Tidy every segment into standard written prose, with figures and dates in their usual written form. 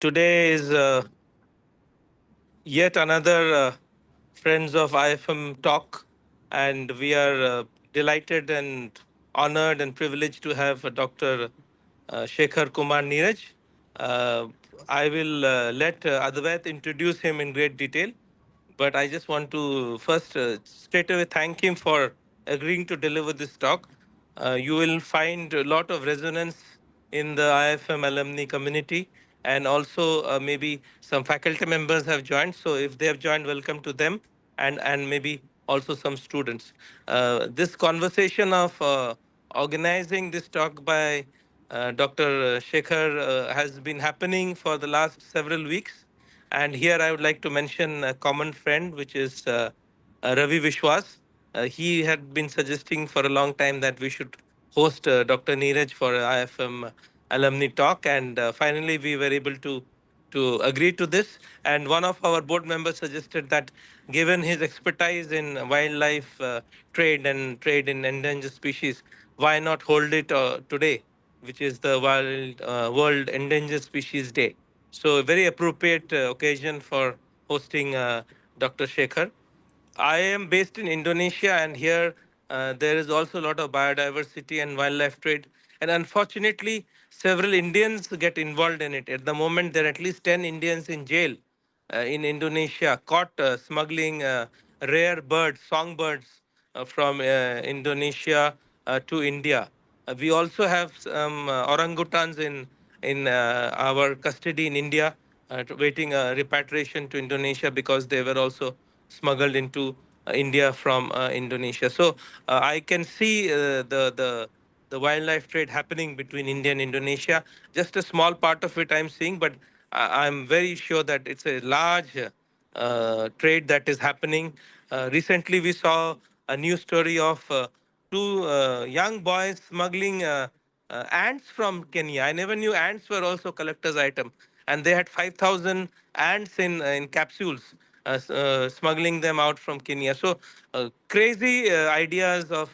Today is yet another Friends of IIFM talk, and we are delighted and honored and privileged to have Dr. Shekhar Kumar Niraj. Uh, I will let Advait introduce him in great detail, but I just want to first straight away thank him for agreeing to deliver this talk. You will find a lot of resonance in the IFM alumni community, and also maybe some faculty members have joined. So if they have joined, welcome to them, and maybe also some students. This conversation of organizing this talk by Dr. Shekhar has been happening for the last several weeks. And here I would like to mention a common friend, which is Ravi Vishwas. He had been suggesting for a long time that we should host Dr. Neeraj for IFM alumni talk, and finally we were able to agree to this. And one of our board members suggested that, given his expertise in wildlife trade and trade in endangered species, why not hold it today, which is the World Endangered Species Day. So, a very appropriate occasion for hosting Dr. Shekhar. I am based in Indonesia, and here there is also a lot of biodiversity and wildlife trade. And unfortunately, several Indians get involved in it. At the moment, there are at least 10 Indians in jail in Indonesia caught smuggling rare birds, songbirds from Indonesia to India. We also have some orangutans in our custody in India, waiting repatriation to Indonesia because they were also smuggled into India from Indonesia. So I can see the wildlife trade happening between India and Indonesia. Just a small part of it I'm seeing, but I'm very sure that it's a large trade that is happening. Recently, we saw a news story of two young boys smuggling ants from Kenya. I never knew ants were also collector's item, and they had 5,000 ants in capsules, smuggling them out from Kenya. So crazy ideas of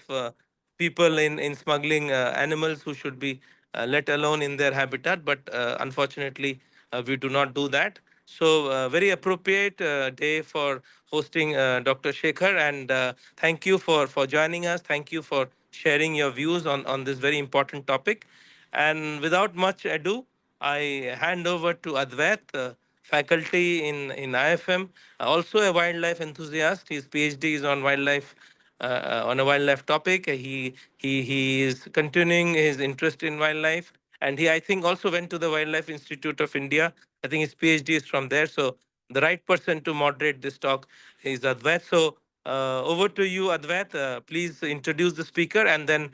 people in smuggling animals who should be let alone in their habitat, but unfortunately we do not do that. So very appropriate day for hosting Dr. Shekhar, and thank you for joining us. Thank you for sharing your views on this very important topic. And without much ado, I hand over to Advait, faculty in IFM, also a wildlife enthusiast. His PhD is on wildlife, on a wildlife topic. He is continuing his interest in wildlife, and he, I think, also went to the Wildlife Institute of India. I think his PhD is from there. So the right person to moderate this talk is Advait. So over to you, Advait. Please introduce the speaker, and then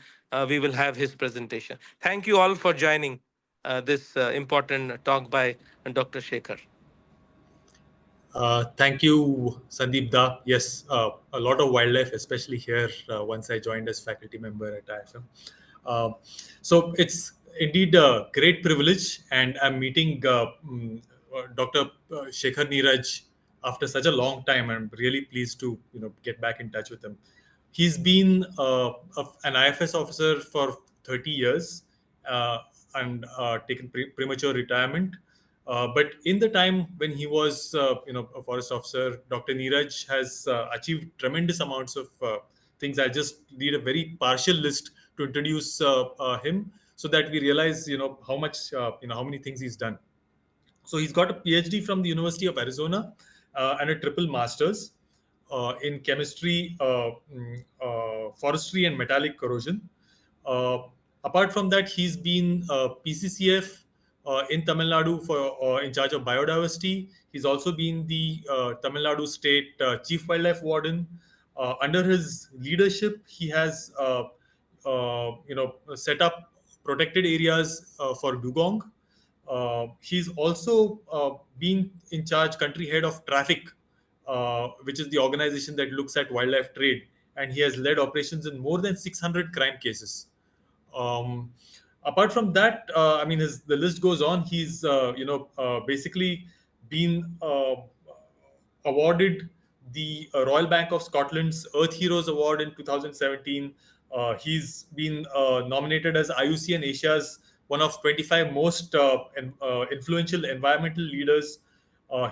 we will have his presentation. Thank you all for joining this important talk by Dr. Shekhar. Thank you, Sandeep Da. Yes, a lot of wildlife, especially here, once I joined as faculty member at IFM. Uh, so it's indeed a great privilege, and I'm meeting Dr. Shekhar Niraj after such a long time. I'm really pleased to get back in touch with him. He's been an IFS officer for 30 years uh, and taken premature retirement. But in the time when he was, a forest officer, Dr. Niraj has achieved tremendous amounts of things. I just read a very partial list to introduce him, so that we realize, how much, how many things he's done. So he's got a PhD from the University of Arizona and a triple masters in chemistry, forestry, and metallic corrosion. Uh, Apart from that, he's been PCCF in Tamil Nadu for in charge of biodiversity. He's also been the Tamil Nadu State Chief Wildlife Warden. Under his leadership, he has set up protected areas for dugong. He's also been in charge country head of traffic, which is the organization that looks at wildlife trade, and he has led operations in more than 600 crime cases. Um, Apart from that, I mean, the list goes on. He's basically been awarded the Royal Bank of Scotland's Earth Heroes Award in 2017. He's been nominated as IUCN Asia's one of 25 most influential environmental leaders.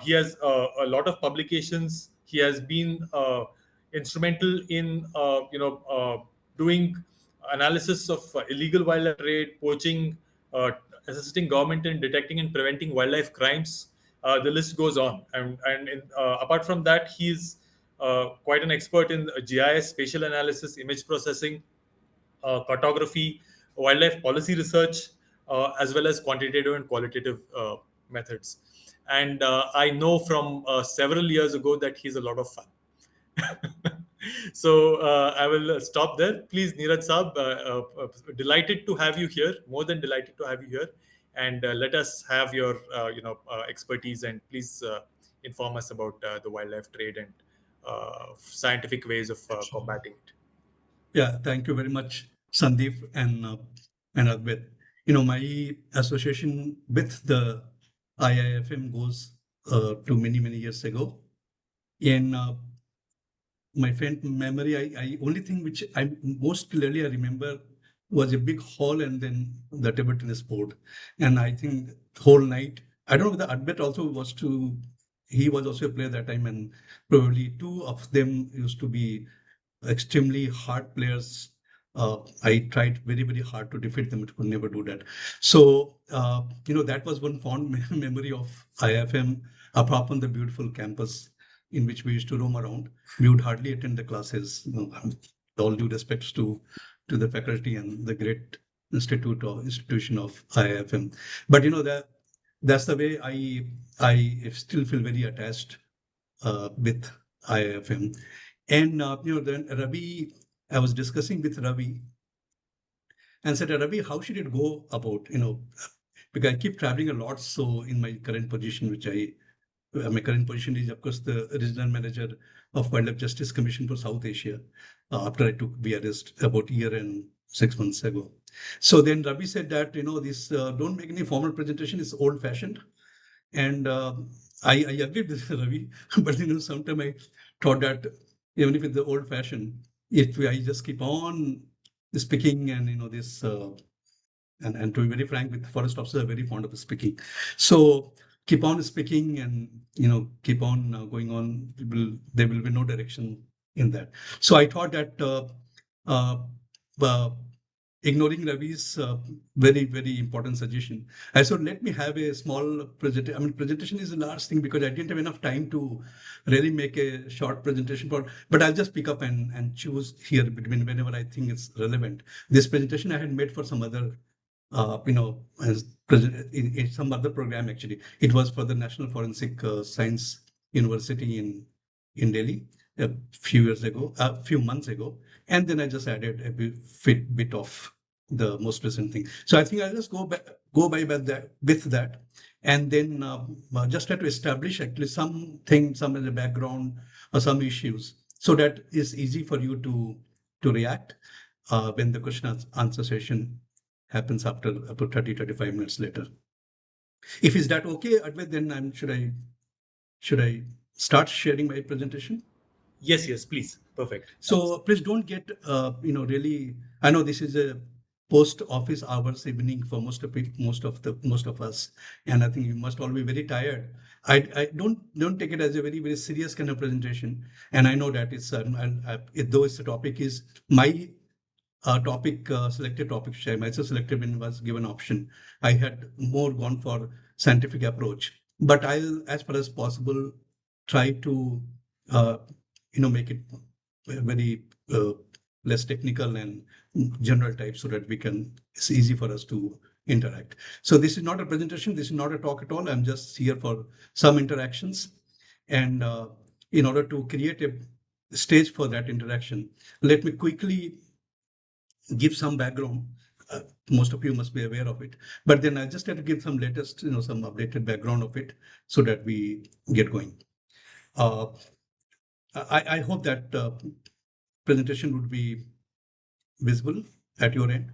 He has a lot of publications. He has been instrumental in doing analysis of illegal wildlife trade, poaching, assisting government in detecting and preventing wildlife crimes. The list goes on, and apart from that, he's quite an expert in GIS, spatial analysis, image processing, cartography, wildlife policy research, as well as quantitative and qualitative methods. And I know from several years ago that he's a lot of fun. So I will stop there. Please, Niraj Saab, delighted to have you here. More than delighted to have you here, and let us have your expertise, and please inform us about the wildlife trade and scientific ways of combating it. Yeah, thank you very much, Sandeep and Advait. My association with the IIFM goes to many years ago. In my faint memory, I only thing which I most clearly I remember was a big hall and then the table tennis board, and I think whole night. I don't know whether Advait also was to. He was also a player that time, and probably two of them used to be extremely hard players. I tried very hard to defeat them, but could never do that. So, that was one fond memory of IFM, apart from the beautiful campus in which we used to roam around. We would hardly attend the classes. With all due respects to the faculty and the great institution of IIFM. But that's the way I still feel very attached with IIFM. And then Ravi, I was discussing with Ravi and said, Ravi, how should it go about? Because I keep traveling a lot. So in my current position, my current position is, of course, the regional manager of Wildlife Justice Commission for South Asia. After I took VRS about a year and 6 months ago. So then Ravi said that this don't make any formal presentation. It's old fashioned. And I agreed with Ravi, but sometimes I thought that even if it's the old fashioned, if I just keep on speaking and this and to be very frank, with forest officers are very fond of speaking, so keep on speaking and keep on going on. There will be no direction in that. So I thought that uh, uh, ignoring Ravi's very important suggestion, I said, let me have a small presentation. I mean, presentation is a large thing because I didn't have enough time to really make a short presentation but I'll just pick up and choose here between whenever I think it's relevant. This presentation I had made for some other, as in some other program actually. It was for the National Forensic Science University in Delhi a few months ago, and then I just added a bit of the most recent thing. So I think I'll just go by with that, and then just try to establish actually some in the background or some issues, so that it's easy for you to react when the question and answer session happens after about 30-35 minutes later. If is that okay, Advait, then should I start sharing my presentation? Yes, please. Perfect. So please don't get, really. I know this is a post office hours evening for most of us, and I think you must all be very tired. I don't take it as a very serious kind of presentation, and I know that it's though it's the topic is my selected topic, which I myself selected when was given option. I had more gone for scientific approach, but I'll, as far as possible, try to, uh, make it very less technical and general type so that it's easy for us to interact. So this is not a presentation. This is not a talk at all. I'm just here for some interactions. And in order to create a stage for that interaction, let me quickly give some background. Most of you must be aware of it, but then I just had to give some latest, some updated background of it so that we get going. Uh, I hope that presentation would be visible at your end.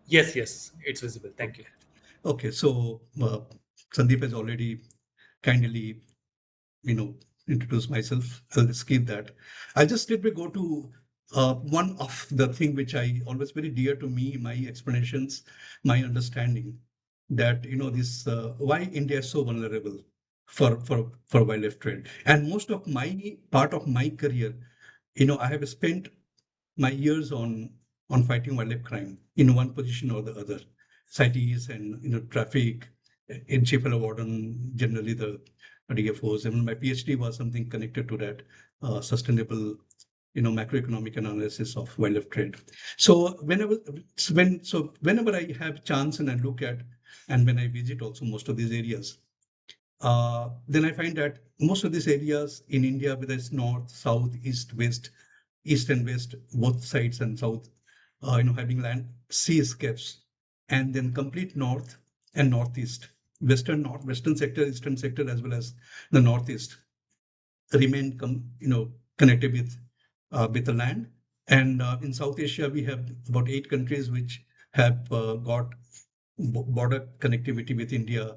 Yes, it's visible. Thank you. Okay. Okay. So Sandeep has already kindly, you know, introduced myself. I'll skip that. I'll just straight away go to one of the thing which I always very dear to me, my explanations, my understanding that this why India is so vulnerable for wildlife trade. And most of my part of my career, I have spent my years on fighting wildlife crime in one position or the other, CITES and traffic, in chief warden, generally the DFOs. And my PhD was something connected to that, sustainable macroeconomic analysis of wildlife trade. So whenever I have chance and I look at, and when I visit also most of these areas, then I find that most of these areas in India, whether it's north, south, east, west, east and west, both sides and south, having land seascapes, and then complete north and northeast, western sector, eastern sector, as well as the northeast remain connected with the land. And in South Asia, we have about 8 countries which have got border connectivity with India,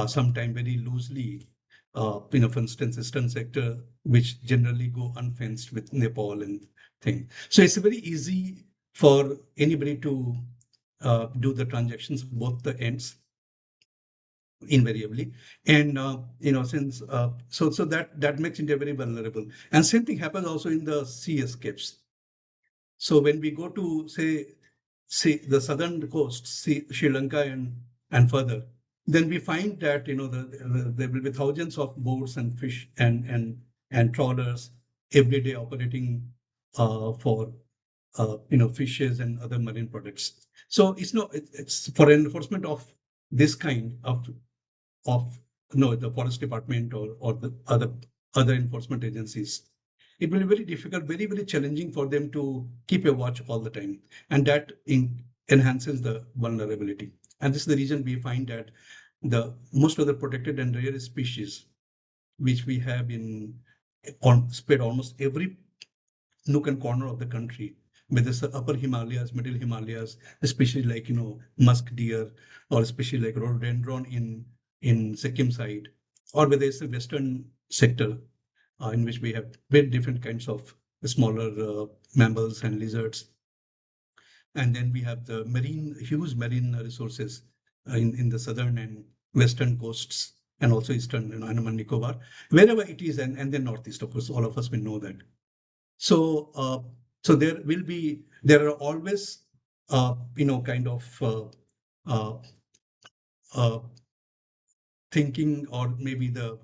sometime very loosely. For instance, eastern sector, which generally go unfenced with Nepal and thing. So it's very easy for anybody to do the transactions both the ends invariably. And since so that makes India very vulnerable. And same thing happens also in the sea escapes. So when we go to say the southern coast, Sri Lanka and further, then we find that there will be thousands of boats and fish and trawlers every day operating for fishes and other marine products. So it's for enforcement of this kind of the forest department or the other enforcement agencies. It will be very difficult, very, very challenging for them to keep a watch all the time. And that enhances the vulnerability. And this is the reason we find that the most of the protected and rare species, which we have spread almost every nook and corner of the country, whether it's the upper Himalayas, middle Himalayas, especially like musk deer, or especially like rhododendron in Sikkim side, or whether it's the western sector, in which we have very different kinds of smaller mammals and lizards. And then we have the huge marine resources in the southern and western coasts, and also eastern, Andaman Nicobar, wherever it is, and then northeast, of course, all of us will know that. So, there are always, kind of uh, uh, thinking, or maybe the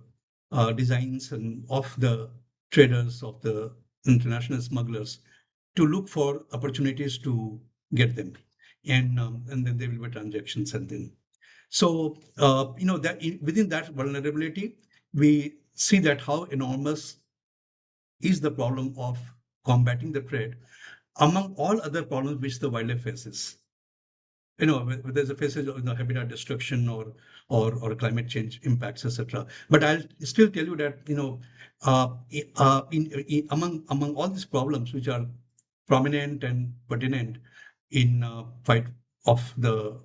designs and of the traders, of the international smugglers, to look for opportunities to get them, and then there will be transactions, and then so that within that vulnerability, we see that how enormous is the problem of combating the trade among all other problems which the wildlife faces. Whether there's a faces of habitat destruction or climate change impacts, etc. But I'll still tell you that among all these problems which are prominent and pertinent in fight of the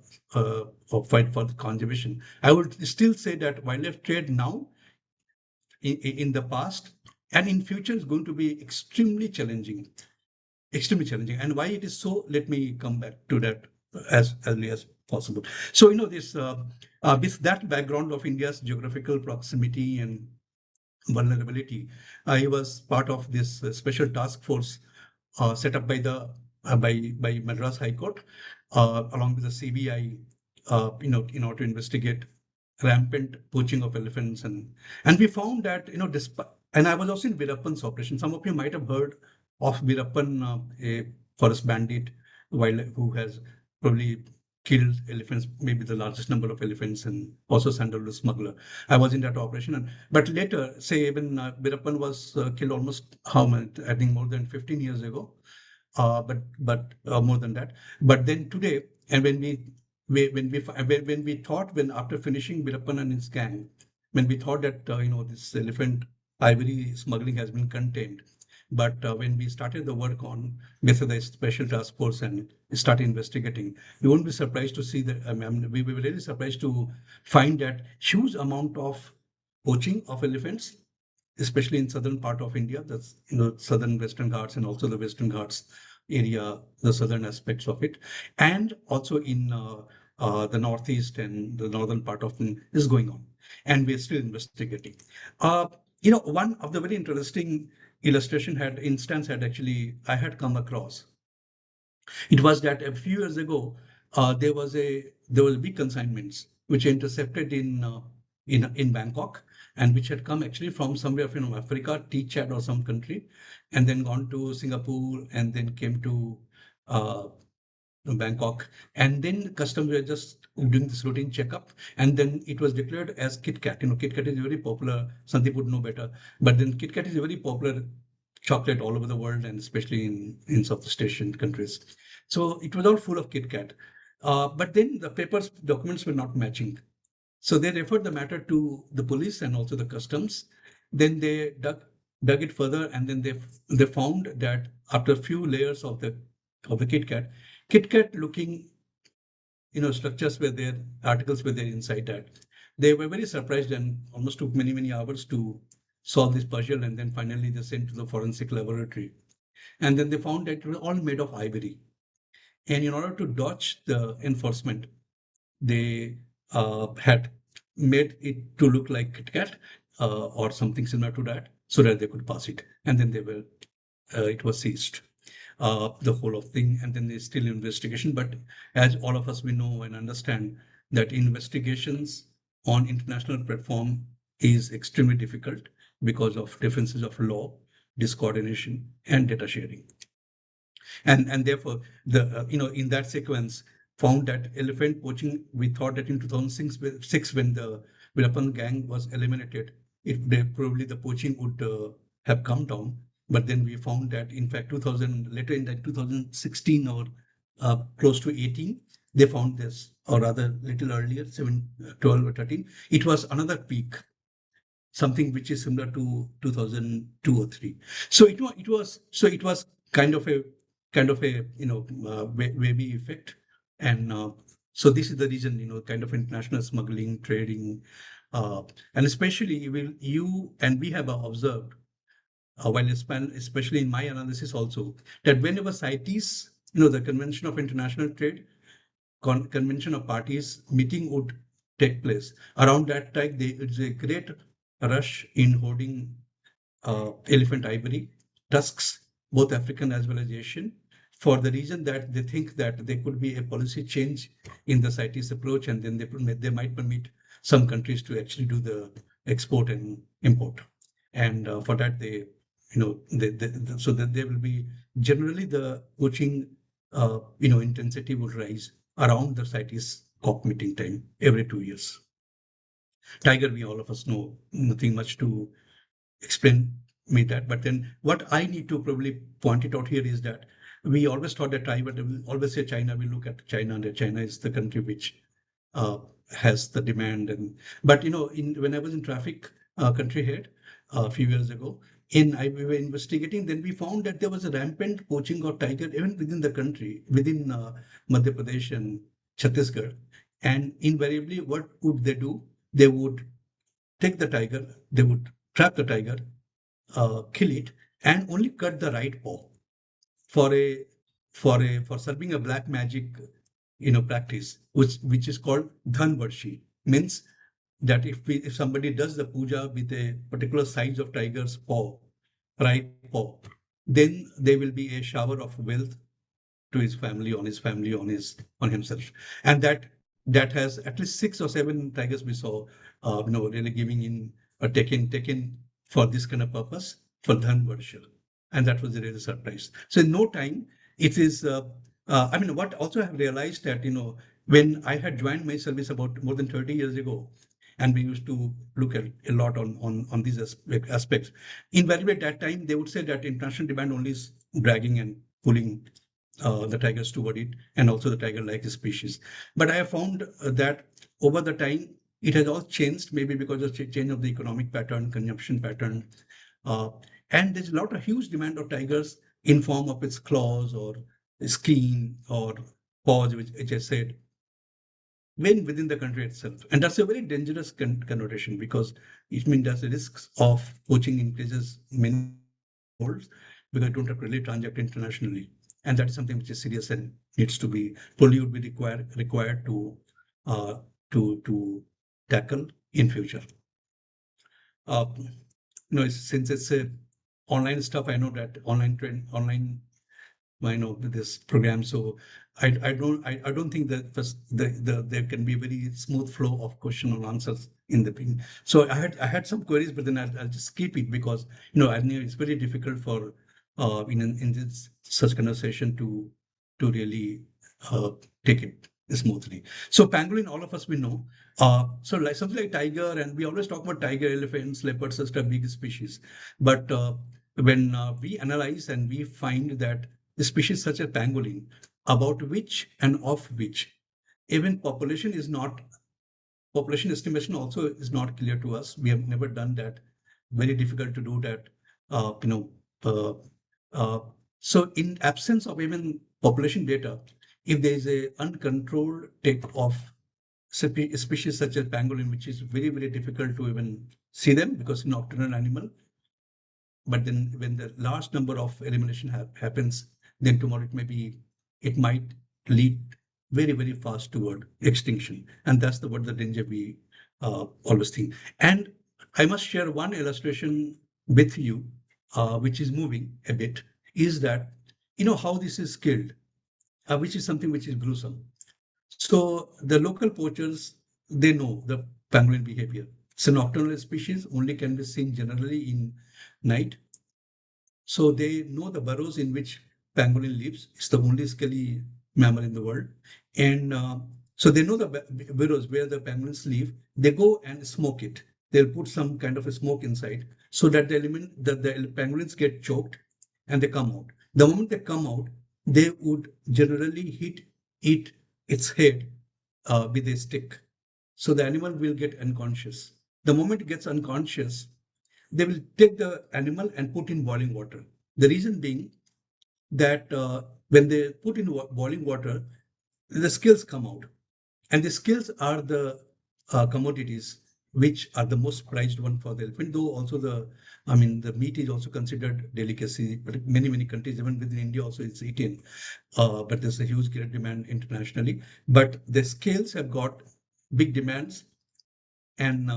fight for the conservation, I would still say that wildlife trade now, in the past and in future, is going to be extremely challenging. And why it is so, let me come back to that as early as possible. So this with that background of India's geographical proximity and vulnerability, I was part of this special task force set up by the by Madras High Court, along with the CBI, in order to investigate rampant poaching of elephants, and we found that despite, and I was also in Virappan's operation. Some of you might have heard of Virappan, a forest bandit, wildlife who has probably killed elephants, maybe the largest number of elephants, and also sandalwood smuggler. I was in that operation, but later, say even Virappan was killed almost how much? I think more than 15 years ago, but more than that. But then today, and when we thought, when after finishing Virappan and his gang, when we thought that this elephant ivory smuggling has been contained, but when we started the work on with the special task force and started investigating, you won't be surprised to see that. We were really surprised to find that huge amount of poaching of elephants especially in southern part of India, that's southern Western Ghats and also the Western Ghats area, the southern aspects of it, and also in the northeast and the northern part of it is going on, and we're still investigating. Uh, one of the very interesting illustration had instance had actually I had come across. It was that a few years ago, there was big consignments which intercepted in Bangkok, and which had come actually from somewhere from Africa, Chad or some country, and then gone to Singapore, and then came to uh, Bangkok, and then customs were just doing this routine checkup, and then it was declared as Kit Kat. Kit Kat is very popular. Sandeep would know better, but then Kit Kat is a very popular chocolate all over the world, and especially in Southeast Asian countries. So it was all full of Kit Kat. But then the papers documents were not matching. So they referred the matter to the police and also the customs. Then they dug it further, and then they found that after a few layers of the Kit Kat looking structures were there, articles were there inside that. They were very surprised and almost took many hours to solve this puzzle, and then finally they sent to the forensic laboratory, and then they found that it was all made of ivory. And in order to dodge the enforcement, they had made it to look like Kit Kat or something similar to that, so that they could pass it. And then it was seized, the whole of thing. And then there's still investigation. But as all of us we know and understand that investigations on international platform is extremely difficult because of differences of law, discoordination, and data sharing. And therefore the in that sequence found that elephant poaching, we thought that in 2006 when the Vilapan gang was eliminated, probably the poaching would have come down. But then we found that in fact 2000 later in that 2016 or close to 18, they found this, or rather little earlier 12 or 13, it was another peak, something which is similar to 2002 or 3. So it was kind of a wavy effect. And so this is the reason, kind of international smuggling, trading, and especially you and we have observed, especially in my analysis also, that whenever CITES, the Convention of International Trade, convention of parties meeting would take place. Around that time, there is a great rush in hoarding elephant ivory, tusks, both African as well as Asian, for the reason that they think that there could be a policy change in the CITES approach, and then they might permit some countries to actually do the export and import. And for that, so that there will be generally the poaching, intensity would rise around the CITES COP meeting time every 2 years. Tiger, we all of us know, nothing much to explain me that. But then what I need to probably point it out here is that we always thought that Tiger, we always say China, we look at China, and that China is the country which uh, has the demand. And but when I was in traffic country head a few years ago, we were investigating, then we found that there was a rampant poaching of tiger even within the country, within Madhya Pradesh and Chhattisgarh. And invariably, what would they do? They would take the tiger, they would trap the tiger, kill it, and only cut the right paw for for serving a black magic practice, which is called dhanvarshi. Means that if somebody does the puja with a particular size of tiger's paw, right paw, then there will be a shower of wealth to his family, on his family, on himself. And that has at least 6 or 7 tigers we saw, really giving in or taken for this kind of purpose for dhan worship. And that was really a surprise. So in no time, it is. What also I have realized that when I had joined my service about more than 30 years ago, and we used to look at a lot on these aspects. Invariably at that time, they would say that international demand only is dragging and pulling the tigers toward it, and also the tiger-like species. But I have found that over the time, it has all changed, maybe because of change of the economic pattern, consumption pattern, uh, and there's a lot of huge demand of tigers in form of its claws or skin or paws, which I said. when within the country itself. And that's a very dangerous connotation, because it means that the risks of poaching increases manifolds, because you don't have to really transact internationally. And that is something which is serious and needs to be probably would be required uh, to tackle in future. Since it's a online stuff, I know that online this program. So I don't think that there can be a very smooth flow of question and answers in the thing. So I had some queries, but then I'll just keep it, because I know it's very difficult for in this such conversation to really uh, take it smoothly. So pangolin, all of us we know. So like something like tiger, and we always talk about tiger, elephants, leopards, such a big species. But when we analyze and we find that the species such as pangolin, about which and of which even population estimation also is not clear to us. We have never done that. Very difficult to do that. Uh, you know, uh, uh, so in absence of even population data, if there is a uncontrolled take of species such as pangolin, which is very, very difficult to even see them because nocturnal animal, but then when the large number of elimination happens, then tomorrow it might lead very, very fast toward extinction. And that's the what the danger we always think. And I must share one illustration with you, which is moving a bit, is that how this is killed, which is something which is gruesome. So the local poachers, they know the pangolin behavior. It's a nocturnal species, only can be seen generally in night. So they know the burrows in which pangolin lives. It's the only scaly mammal in the world. And so they know the burrows where the pangolins live. They go and smoke it. They'll put some kind of a smoke inside so that the pangolins get choked and they come out. The moment they come out, they would generally hit it its head with a stick. So the animal will get unconscious. The moment it gets unconscious, they will take the animal and put in boiling water. The reason being that when they put in boiling water, the scales come out. And the scales are the commodities which are the most prized one for the elephant, though also the meat is also considered delicacy, but many countries, even within India also it's eaten. But there's a huge great demand internationally. But the scales have got big demands, and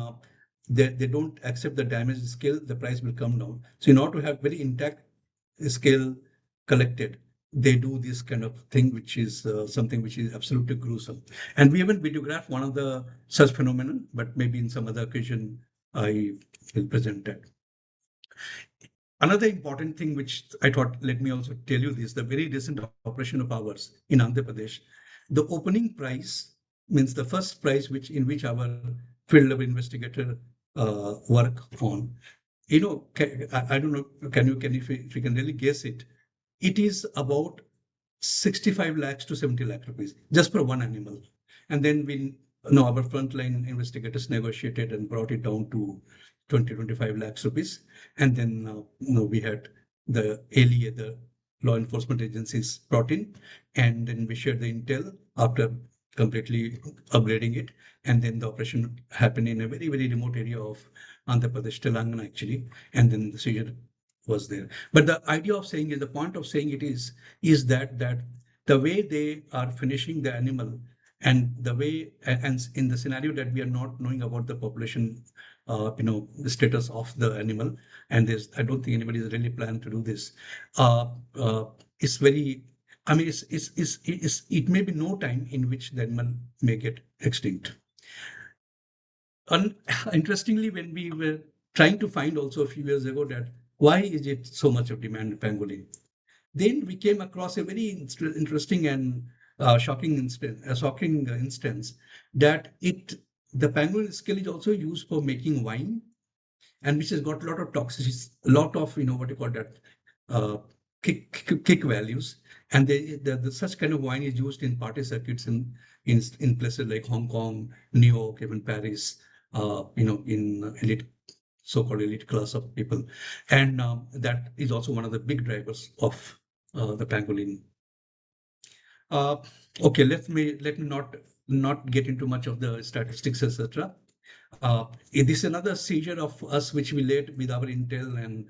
they don't accept the damaged scale, the price will come down. So in order to have very intact scale collected, they do this kind of thing, which is something which is absolutely gruesome. And we haven't videographed one of the such phenomenon, but maybe in some other occasion I will present that. Another important thing which I thought, let me also tell you this, the very recent operation of ours in Andhra Pradesh, the opening price means the first price in which our field level investigator work on. I don't know, if you can really guess it, it is about 65 lakhs to 70 lakh rupees just for one animal. And then we no, our frontline investigators negotiated and brought it down to 25 lakhs rupees. And then we had the ALA, the law enforcement agencies brought in, and then we shared the intel after completely upgrading it. And then the operation happened in a very, very remote area of Andhra Pradesh, Telangana actually. And then the seizure was there. But the idea of saying is the point of saying it is that the way they are finishing the animal, and the way and in the scenario that we are not knowing about the population, the status of the animal, and there's I don't think anybody is really planning to do this. Uh, uh, it's very. I mean, it may be no time in which the animal may get extinct. Interestingly, when we were trying to find also a few years ago that why is it so much of demand in pangolin, then we came across a very interesting and shocking instance that the pangolin skill is also used for making wine, and which has got a lot of toxicity, a lot of what you call that uh, kick values, and such kind of wine is used in party circuits in places like Hong Kong, New York, even Paris, in elite so-called elite class of people, and that is also one of the big drivers of the pangolin. Uh, okay, let me not not get into much of the statistics, etc. This is another seizure of us which we led with our intel and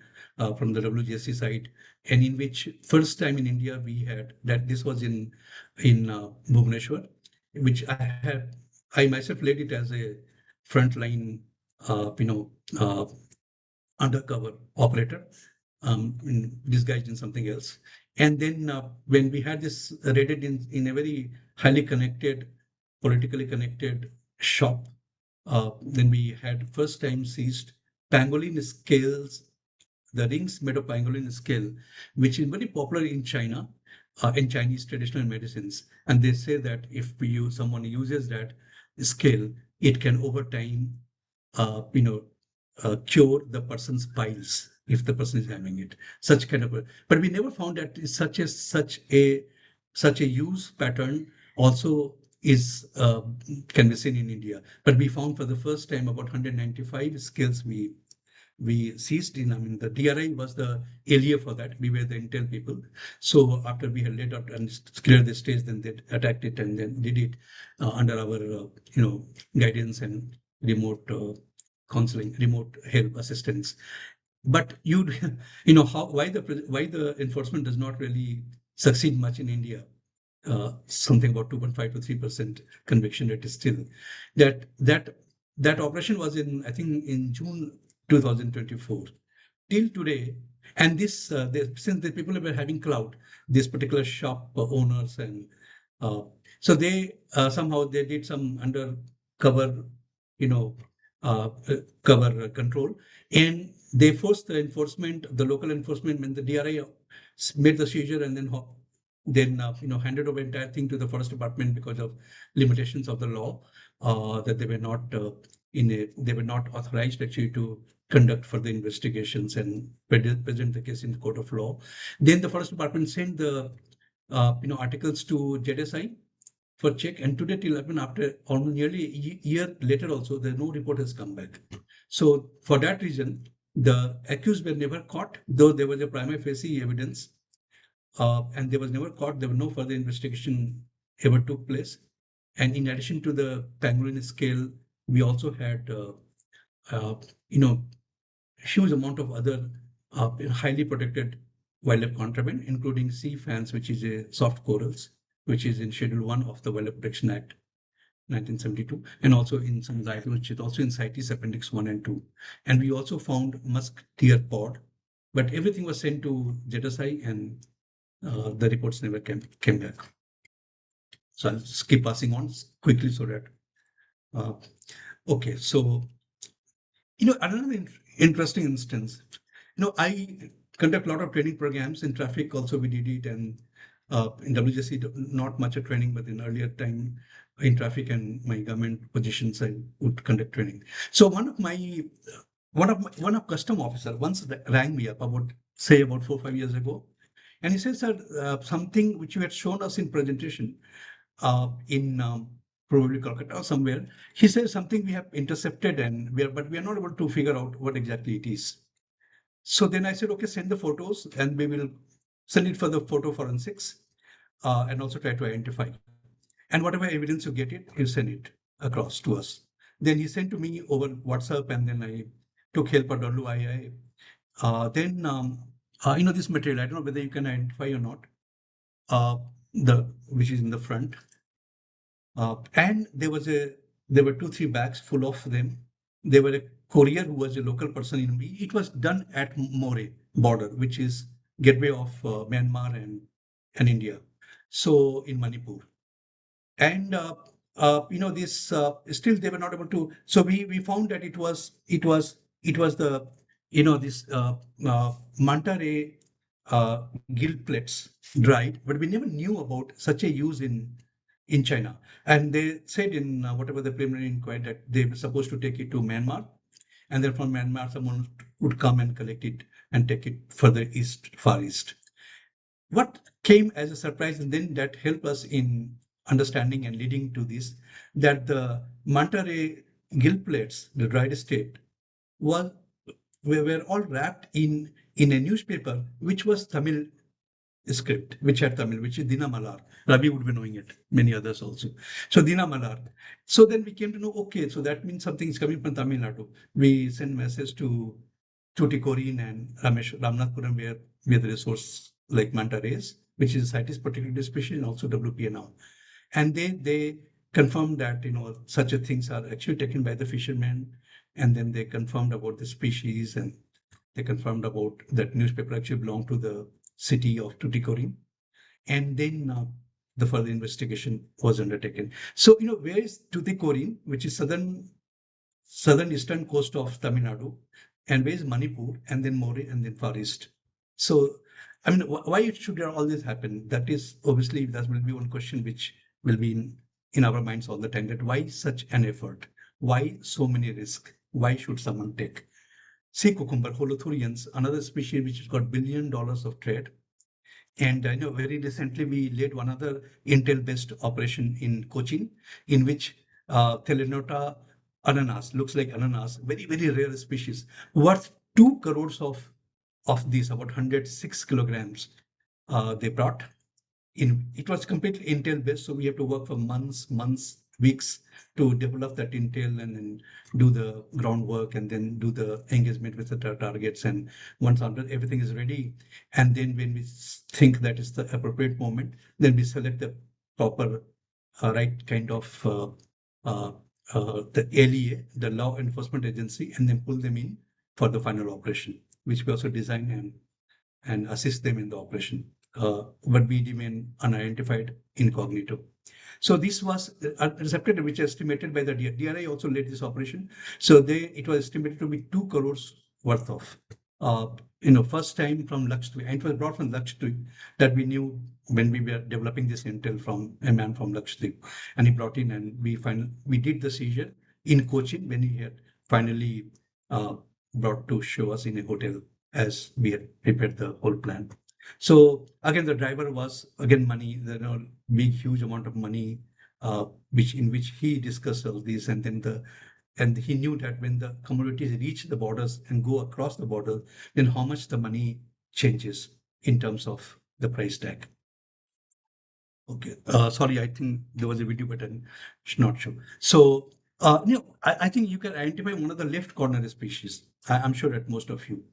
from the WGSC side, and in which first time in India we had that. This was in Bhubaneswar, which I myself led it as a frontline, uh, you know, uh, undercover operator, disguised in something else. And then when we had this raided in a very highly connected, politically connected shop, then we had first time seized pangolin scales, the rings made of pangolin scale, which is very popular in China, in Chinese traditional medicines. And they say that if someone uses that scale, it can over time, you know, cure the person's piles if the person is having it. Such kind of but we never found that such a use pattern also is can be seen in India. But we found for the first time about 195 skills we seized in. I mean, the DRI was the area for that. We were the intel people. So after we had laid out and cleared the stage, then they attacked it and then did it under our, guidance and remote counseling, remote help assistance. But you, how why the enforcement does not really succeed much in India. Something about 2.5 to 3% conviction rate is still that that that operation was in, I think, in June 2024 till today. And since the people were having clout, this particular shop owners, and so they somehow they did some undercover, you know, cover control, and they forced the local enforcement, when the DRI made the seizure, and then handed over entire thing to the forest department because of limitations of the law, that they were not they were not authorized actually to conduct further investigations and present the case in the court of law. Then the forest department sent the articles to ZSI for check, and today till 11, after almost nearly a year later also, no report has come back. So for that reason, the accused were never caught, though there was a prima facie evidence, and they was never caught. There was no further investigation ever took place. And in addition to the pangolin scale, we also had uh, you know huge amount of other highly protected wildlife contraband, including sea fans, which is a soft corals, which is in Schedule 1 of the Wildlife Protection Act 1972, and also in some items, which is also in CITES Appendix 1 and 2. And we also found musk deer pod, but everything was sent to ZSI, and the reports never came back. So I'll just keep passing on quickly so that. Uh, okay, so another interesting instance. I conduct a lot of training programs in traffic. Also, we did it, and in WJC, not much of training, but in earlier time in traffic and my government positions, I would conduct training. So one of custom officer once rang me up about 4 or 5 years ago, and he said, "Sir, something which you had shown us in presentation in probably Kolkata or somewhere." He says something we have intercepted, and but we are not able to figure out what exactly it is. So then I said, okay, send the photos, and we will send it for the photo forensics, and also try to identify. And whatever evidence you get it, you send it across to us. Then he sent to me over WhatsApp, and then I took help at WII. Then this material, I don't know whether you can identify or not. Which is in the front. And there were 2, 3 bags full of them. There were a courier who was a local person in me. It was done at More border, which is gateway of Myanmar and India. So in Manipur. And this still they were not able to. So we found that it was the this manta ray gill plates dried, but we never knew about such a use in China. And they said in whatever the preliminary inquiry that they were supposed to take it to Myanmar, and then from Myanmar someone would come and collect it and take it further east, far east. What came as a surprise, and then that helped us in understanding and leading to this, that the manta ray gill plates, the dried state, was were all wrapped in a newspaper which was Tamil script, which had Tamil, which is Dina Malar. Ravi would be knowing it, many others also. So Dina Malar. So then we came to know, okay, so that means something is coming from Tamil Nadu. We send message to Tuticorin and Ramnathpuram, where the resource like manta rays, which is CITES protected species, and also WPA now. And they confirmed that such a things are actually taken by the fishermen, and then they confirmed about the species, and they confirmed about that newspaper actually belonged to the city of Tuticorin. And then the further investigation was undertaken. So where is Tuticorin, which is southern eastern coast of Tamil Nadu, and where is Manipur, and then Moreh, and then Far East. So, I mean, why should all this happen? That is obviously that will be one question which will be in our minds all the time. That why such an effort? Why so many risks? Why should someone take? See, cucumber holothurians, another species which has got $1 billion of trade. And I know very recently we led one other Intel-based operation in Cochin, in which Telenota ananas, looks like ananas, very, very rare species, worth 2 crores of these, about 106 kilograms they brought in. It was completely Intel based, so we have to work for months, weeks to develop that Intel and then do the groundwork and then do the engagement with the targets. And once under everything is ready, and then when we think that is the appropriate moment, then we select the proper right kind of uh, the LEA, the law enforcement agency, and then pull them in for the final operation, which we also design and assist them in the operation. But we remain unidentified incognito. So this was a receptor which is estimated by the DRI also led this operation. So it was estimated to be 2 crores worth of, first time from Lakshadweep. And it was brought from Lakshadweep that we knew when we were developing this intel from a man from Lakshadweep. And he brought in and we did the seizure in Cochin when he had finally uh, brought to show us in a hotel as we had prepared the whole plan. So again, the driver was again money, big huge amount of money, which he discussed all these, and he knew that when the commodities reach the borders and go across the border, then how much the money changes in terms of the price tag. Okay. Sorry, I think there was a video, but I'm not sure. So, I think you can identify one of the left corner species. I'm sure that most of you.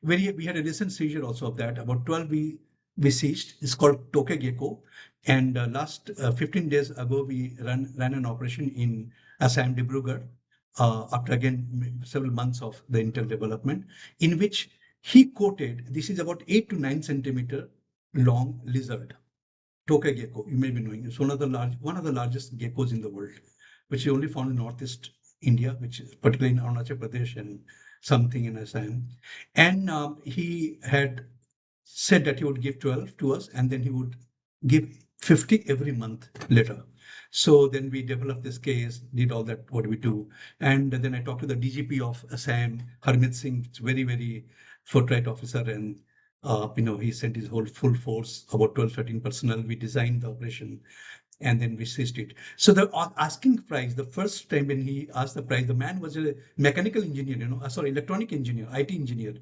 We had a recent seizure also of that. About 12 we seized. It's called Toke Gecko. And last 15 days ago, we ran an operation in Assam, Dibrugarh, after again several months of the intel development, in which he quoted, this is about 8 to 9 centimeter long lizard. Tokai gecko, you may be knowing, it's one of the largest geckos in the world, which is only found in northeast India, which is particularly in Arunachal Pradesh and something in Assam. And he had said that he would give 12 to us, and then he would give 50 every month later. So then we developed this case, did all that, what we do. And then I talked to the DGP of Assam, Harmit Singh, very, very forthright officer, and he sent his whole full force, about 12, 13 personnel. We designed the operation and then we seized it. So the asking price, the first time when he asked the price, the man was a mechanical engineer, electronic engineer, IT engineer.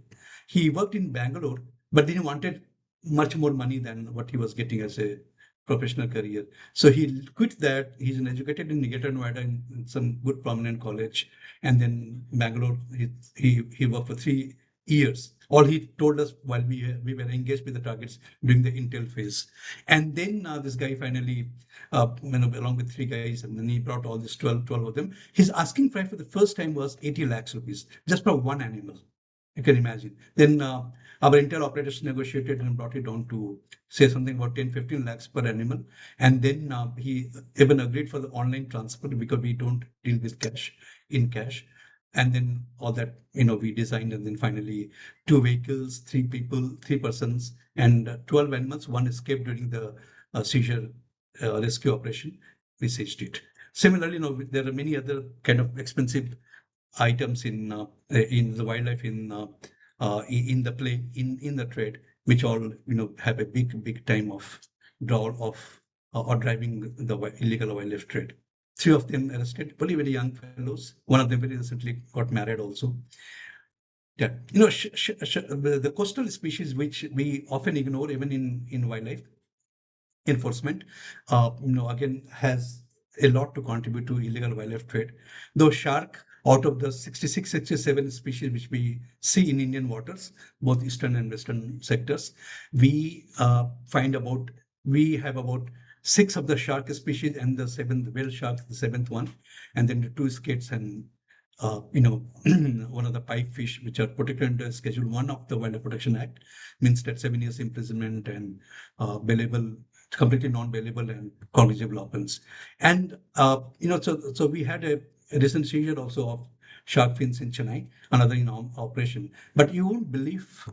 He worked in Bangalore, but then he wanted much more money than what he was getting as a professional career. So he quit that. He's an educated in Greater Noida in some good prominent college. And then Bangalore, he worked for 3 years. All he told us while we were engaged with the targets during the intel phase. And then this guy finally, along with 3 guys, and then he brought all these 12 of them. His asking price for the first time was 80 lakhs rupees, just for one animal. You can imagine. Then our intel operators negotiated and brought it down to say something about 10, 15 lakhs per animal. And then he even agreed for the online transfer because we don't deal with cash in cash. And then all that, we designed, and then finally 2 vehicles, 3 people, 3 persons, and 12 animals. One escaped during the seizure rescue operation. We seized it. Similarly, there are many other kind of expensive items in the wildlife in the play in the trade, which all have a big time of draw of or driving the illegal wildlife trade. 3 of them arrested, very very young fellows. One of them very recently got married also. Yeah, the coastal species which we often ignore even in wildlife enforcement, again has a lot to contribute to illegal wildlife trade. Though shark, out of the 66, 67 species which we see in Indian waters, both eastern and western sectors, we we have about six of the shark species and the seventh whale shark, the seventh one, and then the two skates and one of the pipe fish which are protected under Schedule 1 of the Wildlife Protection Act, means that 7 years imprisonment and bailable, completely non-bailable and cognizable offense. And so we had a recent seizure also of shark fins in Chennai, another operation. But you won't believe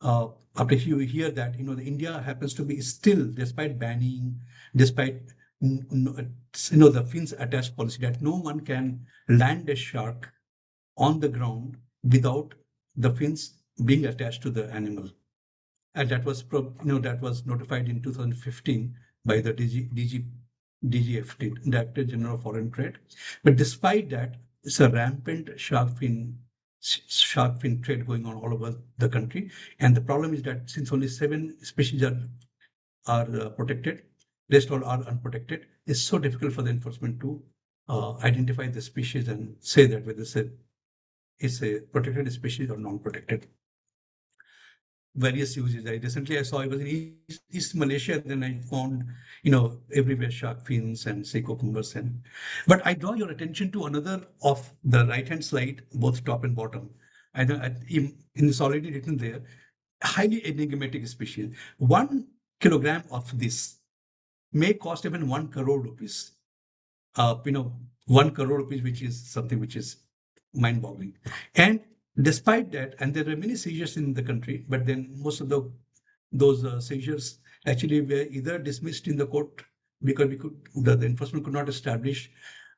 after you hear that the India happens to be still, despite banning, despite the fins attached policy, that no one can land a shark on the ground without the fins being attached to the animal. And that was that was notified in 2015 by the DGFT, Director General of Foreign Trade. But despite that, it's a rampant shark fin trade going on all over the country. And the problem is that since only 7 species are protected, rest all are unprotected, it's so difficult for the enforcement to identify the species and say that whether it's a protected species or non-protected. Various uses. I saw I was in East Malaysia, and then I found everywhere shark fins and sea cucumbers. But I draw your attention to another of the right hand slide, both top and bottom. I know in this already written there, highly enigmatic species. 1 kilogram of this may cost even 1 crore rupees. 1 crore rupees, which is something which is mind-boggling. And despite that, and there are many seizures in the country, but then most of those seizures actually were either dismissed in the court because the enforcement could not establish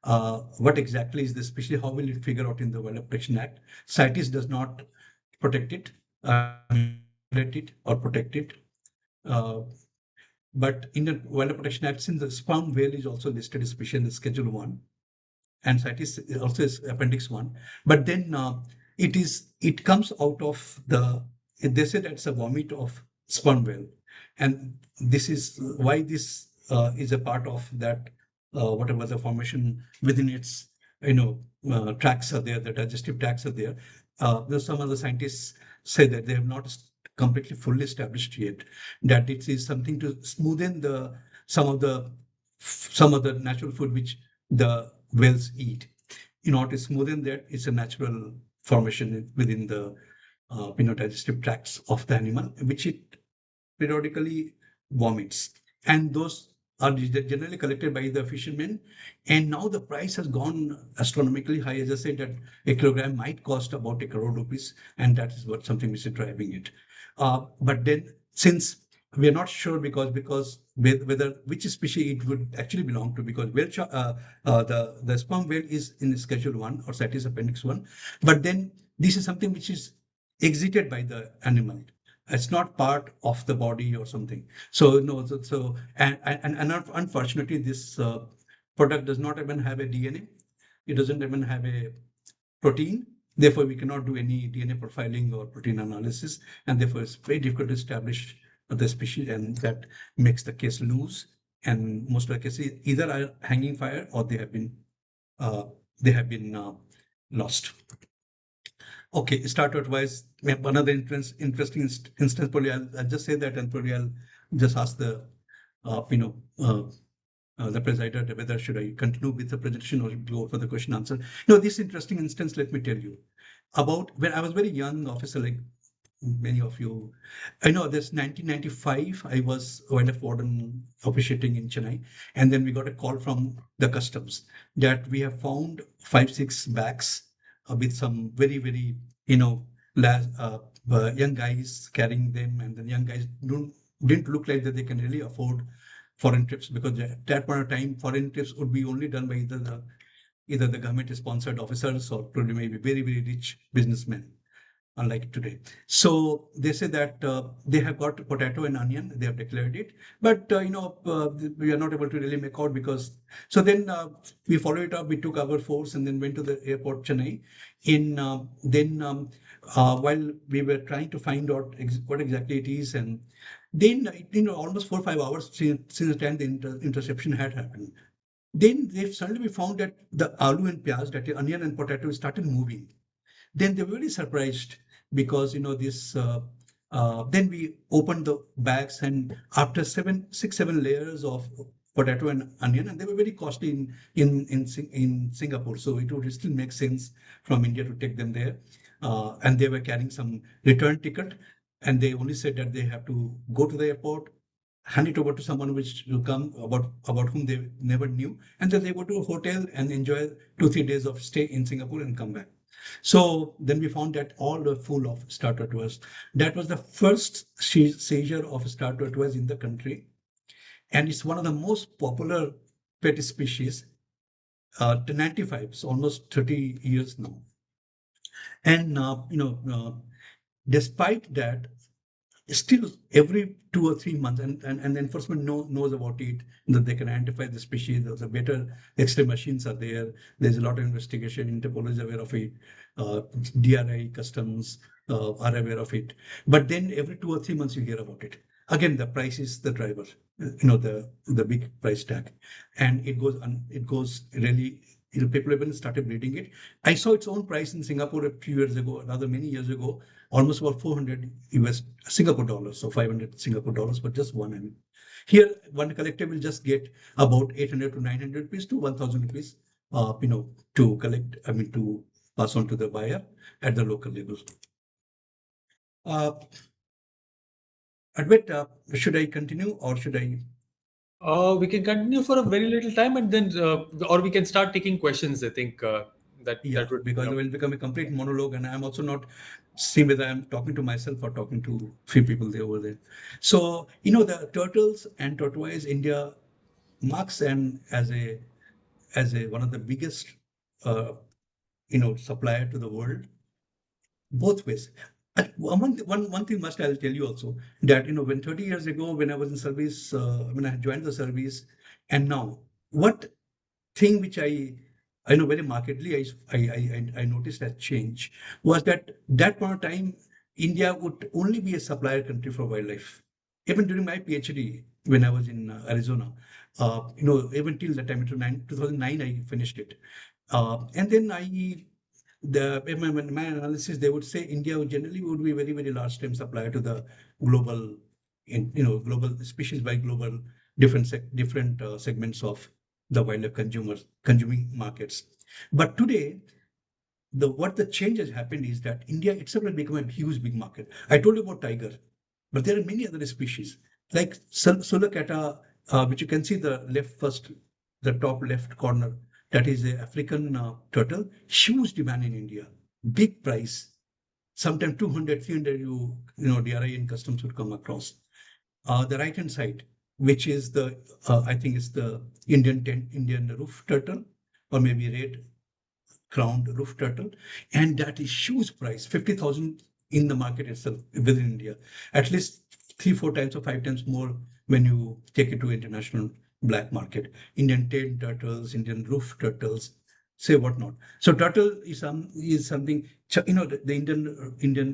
what exactly is the species. How will it figure out in the Wildlife Protection Act? CITES does not protect it, regulate it, or protect it. But in the Wildlife Protection Act, since the sperm whale is also listed as species in Schedule 1, and CITES also is Appendix 1. But then it comes out of they say that's a vomit of sperm whale. And this is why this is a part of that, whatever the formation within its, tracks are there, the digestive tracts are there. There's some other scientists say that they have not completely fully established yet that it is something to smoothen some of the natural food which the whales eat. In order to smoothen that, it's a natural formation within the digestive tracts of the animal, which it periodically vomits. And those are generally collected by the fishermen. And now the price has gone astronomically high. As I said, that a kilogram might cost about 1 crore rupees, and that is what something which is driving it. But then, since we are not sure because whether which species it would actually belong to, because the sperm whale is in Schedule 1 or CITES Appendix 1, but then this is something which is exited by the animal. It's not part of the body or something. So no, and unfortunately, this product does not even have a DNA. It doesn't even have a protein. Therefore, we cannot do any DNA profiling or protein analysis, and therefore it's very difficult to establish the species, and that makes the case loose. And most of the cases either are hanging fire or uh, they have been lost. Okay, start wise. Another interesting instance. Probably I'll just say that, and probably I'll just ask uh, you know, uh, the presider whether should I continue with the presentation or go for the question answer. No, this interesting instance. Let me tell you about when I was very young officer, like many of you. I know this 1995. I was wildlife warden officiating in Chennai, and then we got a call from the customs that we have found 5-6 bags with some very very you know young guys carrying them, and the young guys didn't look like that they can really afford foreign trips, because at that point of time foreign trips would be only done by either the government sponsored officers or probably maybe very very rich businessmen, unlike today. So they say that they have got potato and onion, they have declared it, but we are not able to really make out because. So then we followed it up. We took our force and then went to the airport Chennai. In then while we were trying to find out what exactly it is. And then, almost 4 or 5 hours since the time the interception had happened. Then they suddenly we found that the aloo and pyaz, that is onion and potato, started moving. Then they were very surprised because this. Then we opened the bags, and after 7 layers of potato and onion, and they were very costly in Singapore, so it would still make sense from India to take them there. And they were carrying some return ticket, and they only said that they have to go to the airport, hand it over to someone which will come about whom they never knew, and then they go to a hotel and enjoy 2 3 days of stay in Singapore and come back. So then we found that all were full of star tortoise. That was the first seizure of star tortoise in the country, and it's one of the most popular pet species. To 95, so almost 30 years now. And despite that, still every 2 or 3 months, and the enforcement knows about it, that they can identify the species. The better X-ray machines are there. There's a lot of investigation. Interpol is aware of it. DRI, customs are aware of it. But then every 2 or 3 months you hear about it. Again, the price is the driver. The big price tag, and it goes really. People even started breeding it. I saw its own price in Singapore a few years ago, rather many years ago, almost about 400 US Singapore dollars, so 500 Singapore dollars for just one. I mean, here one collector will just get about 800 to 900 rupees to 1,000 rupees, to collect. I mean, to pass on to the buyer at the local level. Uh, Advait, should I continue or should I? We can continue for a very little time, and then, or we can start taking questions. I think Yeah, that would, because it will become a complete monologue, and I'm also not seeing whether I'm talking to myself or talking to few people there over there. So, the turtles and tortoise India marks and as a one of the biggest uh, supplier to the world, both ways. One thing must I'll tell you also, that when 30 years ago, when I was in service, when I joined the service, and now, what thing which I know very markedly, I noticed that change was that point of time India would only be a supplier country for wildlife. Even during my PhD when I was in Arizona, even till that time, 2009 I finished it. And then in my analysis, they would say India generally would be a very, very large time supplier to the global, global species by global different segments of the wildlife consuming markets. But today, what the change has happened is that India itself has become a huge big market. I told you about tiger, but there are many other species like sulacata, which you can see the top left corner. That is a African turtle. Huge demand in India, big price. Sometimes 200, 300. DRI and customs would come across. The right hand side, which is I think it's the Indian roof turtle, or maybe red crowned roof turtle, and that is huge price, 50,000 in the market itself within India, at least 3 4 times or 5 times more when you take it to international black market. Indian tailed turtles, Indian roof turtles, say what not. So turtle is something, the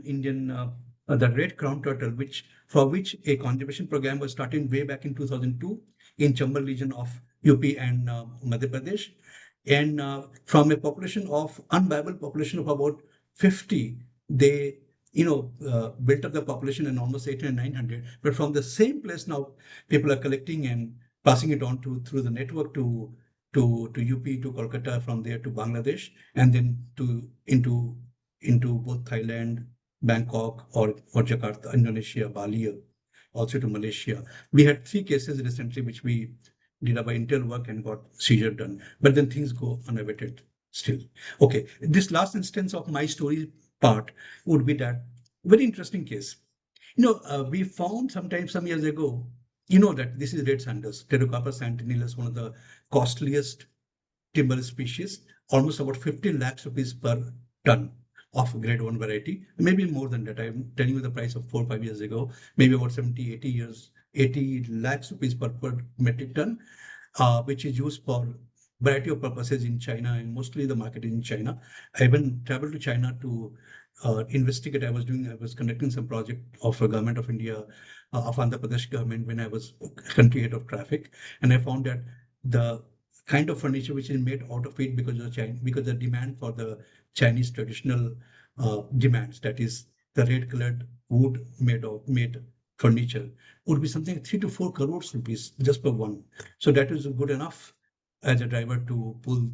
Indian the red crown turtle, which a conservation program was started way back in 2002 in Chambal region of UP and Madhya Pradesh. And from a population of unviable population of about 50, they built up the population in almost 800 900. But from the same place now, people are collecting and passing it on to through the network to UP, to Kolkata, from there to Bangladesh, and then into both Thailand, Bangkok, or Jakarta, Indonesia, Bali, also to Malaysia. We had 3 cases recently which we did our intel work and got seizure done. But then things go unabated still. Okay, this last instance of my story part would be that very interesting case. We found some years ago, that this is red sanders, Pterocarpus sentinellus, one of the costliest timber species, almost about 50 lakhs rupees per ton of grade 1 variety, maybe more than that. I'm telling you the price of 4 or 5 years ago, maybe about 70, 80 lakhs rupees per metric ton, which is used for variety of purposes in China, and mostly the market is in China. I even traveled to China to investigate. I was conducting some project of a government of India, of Andhra Pradesh government when I was country head of traffic, and I found that the kind of furniture which is made out of it because of China, because the demand for the Chinese traditional demands, that is the red colored wood made furniture, would be something like 3 to 4 crores rupees just per one. So that is good enough as a driver to pull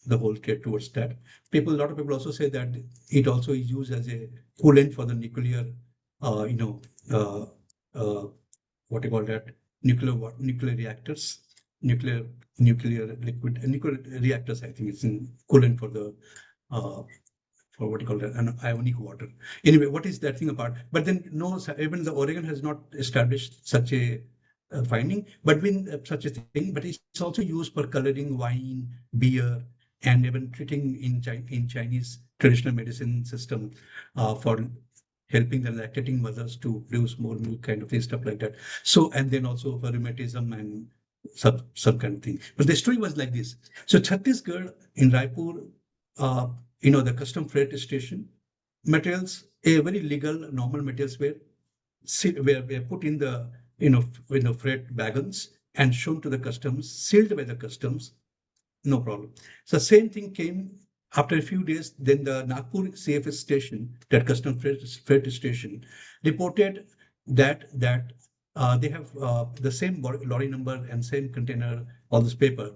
the whole trade towards that. A lot of people also say that it also is used as a coolant for the nuclear, uh, you know, uh, uh, what do you call that? Nuclear reactors, nuclear nuclear reactors. I think it's in coolant uh, for what you call that, an ionic water. Anyway, what is that thing apart? But then no, even the Oregon has not established such a finding, but when such a thing, but it's also used for coloring wine, beer, and even treating in Chinese traditional medicine system for helping the lactating mothers to produce more milk, kind of thing, stuff like that. So, and then also for rheumatism and some kind of thing. But the story was like this. So Chhattisgarh in Raipur, uh, the custom freight station, materials, a very legal, normal materials were put in the, freight wagons and shown to the customs, sealed by the customs, no problem. So same thing came after a few days. Then the Nagpur CFS station, that custom freight station, reported that they have the same lorry number and same container, all this paper.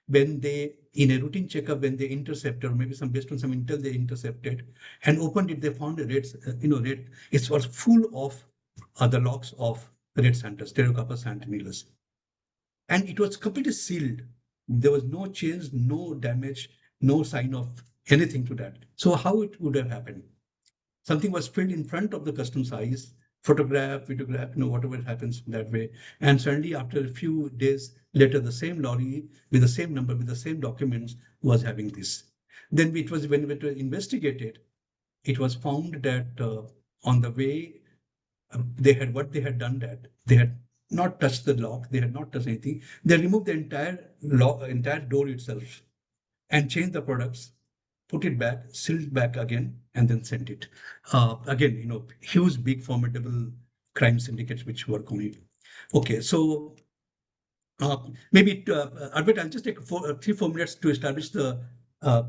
When they, in a routine checkup, when they intercepted, or maybe some based on some intel they intercepted and opened it, they found a red, red. It was full of the logs of red Santa, Stereocarpus santinellus, and it was completely sealed. There was no change, no damage, no sign of anything to that. So how it would have happened? Something was filled in front of the customs eyes, photograph, videograph, whatever happens that way. And suddenly, after a few days later, the same lorry with the same number, with the same documents was having this. Then it was when it was investigated, it was found that on the way they had done that they had not touched the lock, they had not touched anything. They removed the entire door itself and changed the products, put it back, sealed back again, and then sent it. Again, huge, big, formidable crime syndicates which work on it. Okay, so maybe, Arvind, I'll just take 3 4 minutes to establish the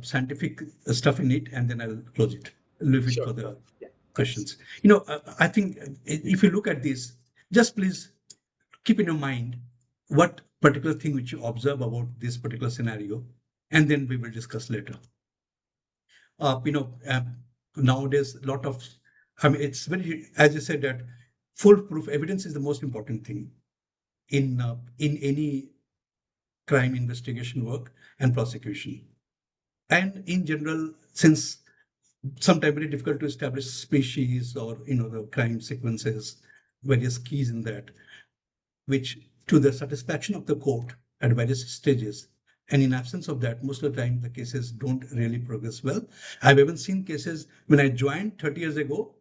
scientific stuff in it, and then I'll close it, leave it Sure. for the Yeah. Thanks. questions. I think if you look at this, just please keep in your mind what particular thing which you observe about this particular scenario, and then we will discuss later. Nowadays, a lot of, it's very, as you said, that foolproof evidence is the most important thing in any crime investigation work and prosecution. And in general, since sometimes very difficult to establish species or the crime sequences, various keys in that, which to the satisfaction of the court at various stages. And in absence of that, most of the time the cases don't really progress well. I've even seen cases when I joined 30 years ago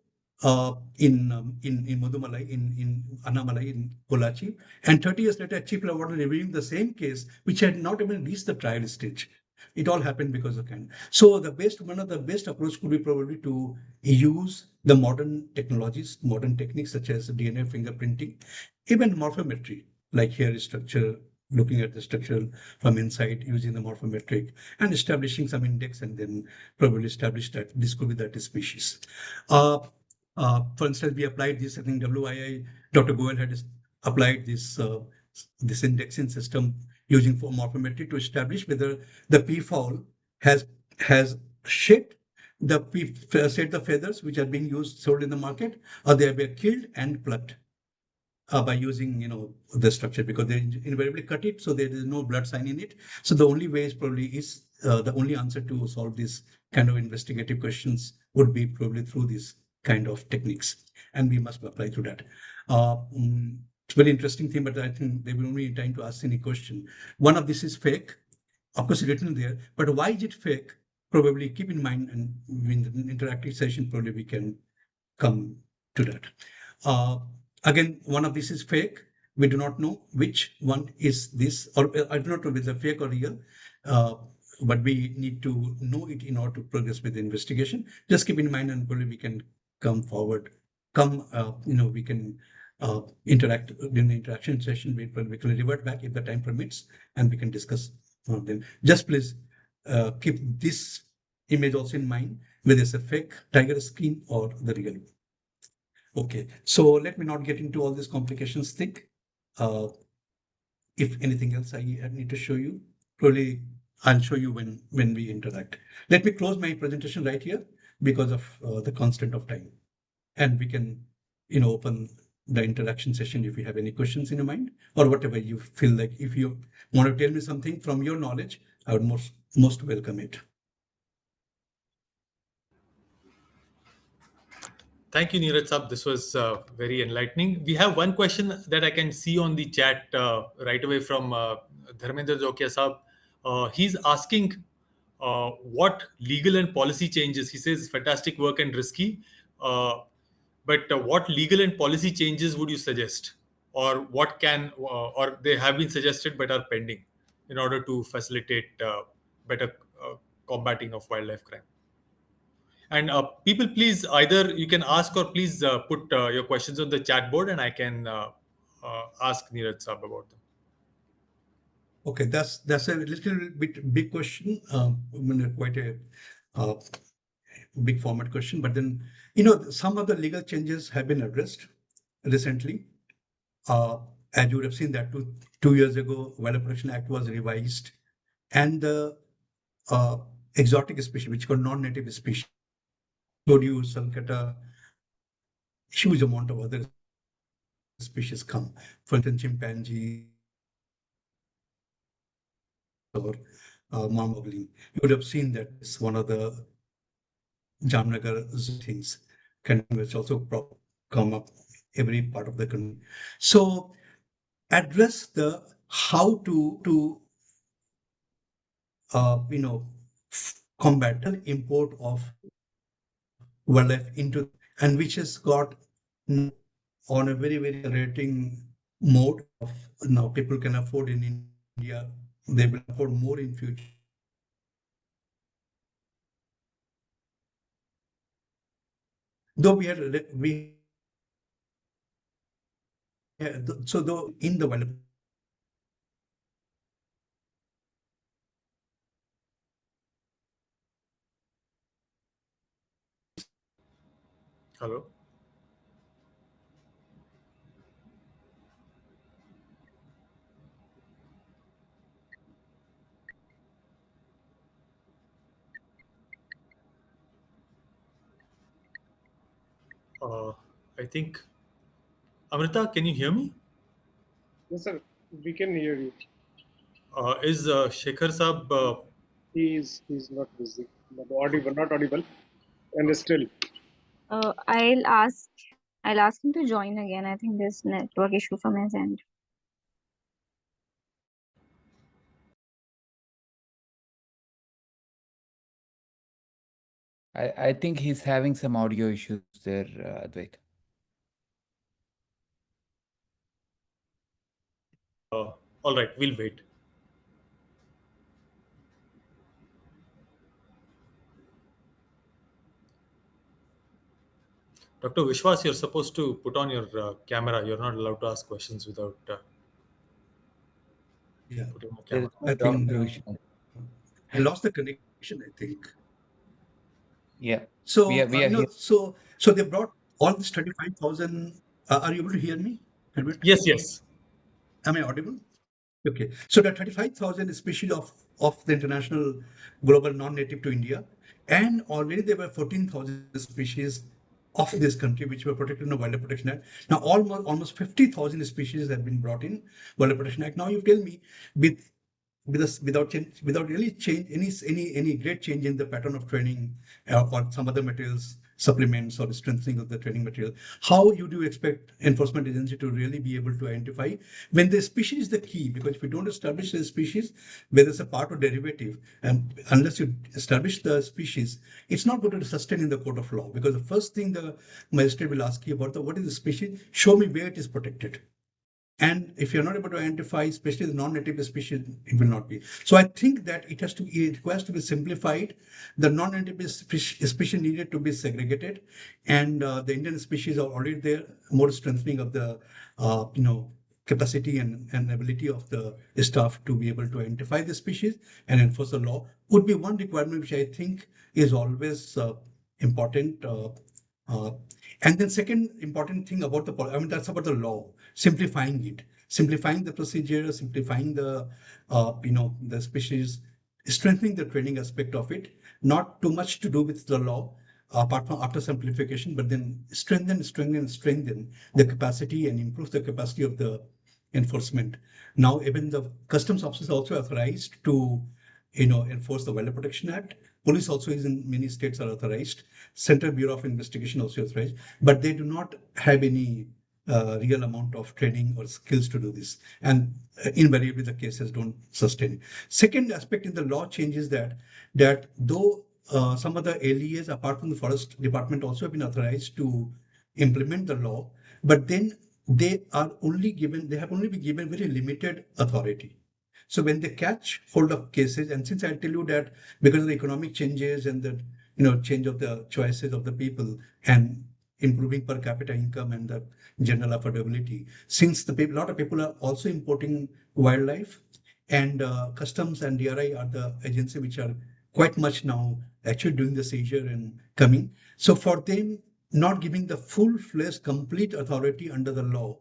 in Mudumalai, in Annamalai, in Polachi, and 30 years later, Chief Law Warden reviewing the same case, which had not even reached the trial stage. It all happened because of kind. So one of the best approach could be probably to use the modern technologies, modern techniques such as DNA fingerprinting, even morphometry, like hair structure, looking at the structure from inside using the morphometric and establishing some index, and then probably establish that this could be that species. Uh, for instance, we applied this, I think WII, Dr. Goel had applied this indexing system using for morphometry to establish whether the peafowl has has shed shed the feathers which are being used sold in the market, or they have been killed and plucked by using the structure, because they invariably cut it, so there is no blood sign in it. So the only way is probably is the only answer to solve this kind of investigative questions would be probably through these kind of techniques, and we must apply to that. It's a very interesting thing, but I think they will only in time to ask any question. One of this is fake, of course written there, but why is it fake? Probably keep in mind, and in the interactive session probably we can come to that. Uh, Again, one of these is fake. We do not know which one is this, or I do not know whether fake or real. Uh, but we need to know it in order to progress with the investigation. Just keep in mind, and probably we can come forward, we can interact in the interaction session. We can revert back if the time permits, and we can discuss them. Just please keep this image also in mind, whether it's a fake tiger skin or the real. Okay, so let me not get into all these complications thick. Uh, if anything else I need to show you, probably I'll show you when we interact. Let me close my presentation right here because of the constraint of time, and we can open the interaction session if you have any questions in your mind or whatever you feel like. If you want to tell me something from your knowledge, I would most welcome it. Thank you, Niraj Sab. This was very enlightening. We have one question that I can see on the chat right away from Dharmendra Jokia Sab. He's asking what legal and policy changes. He says fantastic work and risky, but what legal and policy changes would you suggest, or what can, or they have been suggested but are pending, in order to facilitate better combating of wildlife crime? And people, please, either you can ask or please put your questions on the chat board, and I can ask Neeraj Saab about them. Okay, that's a little bit big question. Quite a uh, big format question, but then some of the legal changes have been addressed recently. Uh, as you would have seen that 2 years ago, Wildlife Protection Act was revised, and the uh, exotic species, which called non-native species, Todu, Sulcata, huge amount of other species come. For instance, chimpanzees or marmoglin. You would have seen that it's one of the Jamnagar things can which also come up every part of the country. So address the how to combat the import of wildlife into, and which has got on a very rating mode of now people can afford in India. They will afford more in future. Though though in the wildlife. Hello. I think Amrita, can you hear me? Yes, sir. We can hear you. Is Shekhar Saab? He's not busy, not audible, and still. Uh, I'll ask I'll ask him to join again. I think there's network issue from his end. I think he's having some audio issues there, Advait. All right, we'll wait. Dr. Vishwas, you're supposed to put on your camera. You're not allowed to ask questions without Yeah, putting on There camera. is no I think Dr. Vishnu. I lost the connection, I think. Yeah, we So, are we are here. so they brought all this 35,000. Are you able to hear me, Herbert? Yes, yes. Am I audible? Okay. So the 35,000 species of the international global non-native to India, and already there were 14,000 species of this country which were protected in the Wildlife Protection Act. Now almost 50,000 species have been brought in Wildlife Protection Act. Now you tell me, without really change any great change in the pattern of training or some other materials supplements or strengthening of the training material, how you do expect enforcement agency to really be able to identify when the species is the key? Because if you don't establish a species, whether it's a part or derivative, and unless you establish the species, it's not going to sustain in the court of law, because the first thing the magistrate will ask you about, what is the species, show me where it is protected. And if you're not able to identify, especially the non-native species, it will not be. So I think that it requires to be simplified. The non-native species needed to be segregated, and the Indian species are already there. More strengthening of the, capacity and ability of the staff to be able to identify the species and enforce the law would be one requirement, which I think is always important. Uh, and then second important thing about that's about the law, simplifying it, simplifying the procedure, simplifying the species, strengthening the training aspect of it. Not too much to do with the law, apart from after simplification, but then strengthen the capacity and improve the capacity of the enforcement. Now, even the customs officers are also authorized to, enforce the Wildlife Protection Act. Police also is in many states are authorized. Central Bureau of Investigation also authorized, but they do not have any real amount of training or skills to do this, and invariably the cases don't sustain. Second aspect in the law changes that though some of the LEAs apart from the Forest Department also have been authorized to implement the law, but then they have only been given very limited authority. So when they catch hold of cases, and since I tell you that because of the economic changes and the change of the choices of the people and improving per capita income and the general affordability, since a lot of people are also importing wildlife, and customs and DRI are the agency which are quite much now actually doing the seizure and coming. So for them, not giving the full-fledged complete authority under the law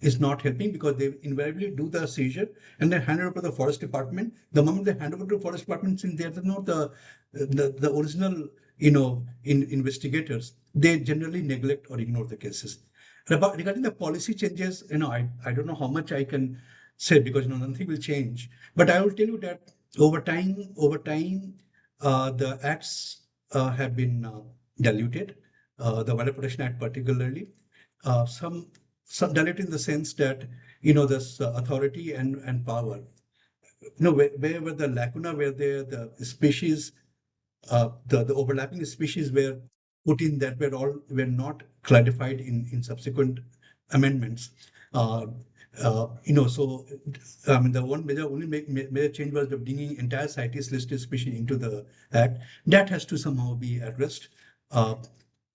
is not helping, because they invariably do the seizure and then hand it over to the forest department. The moment they hand over to the forest department, since they're not the original investigators, they generally neglect or ignore the cases. Regarding the policy changes, I don't know how much I can say, because nothing will change. But I will tell you that over time, the acts have been diluted. The Wildlife Protection Act, particularly, some diluted in the sense that this authority and power. Wherever the lacuna were there, the species, the overlapping species were put in, that were not clarified in subsequent amendments. Uh, so I mean, the one major change was the bringing entire CITES listed species into the act. That has to somehow be addressed. Uh,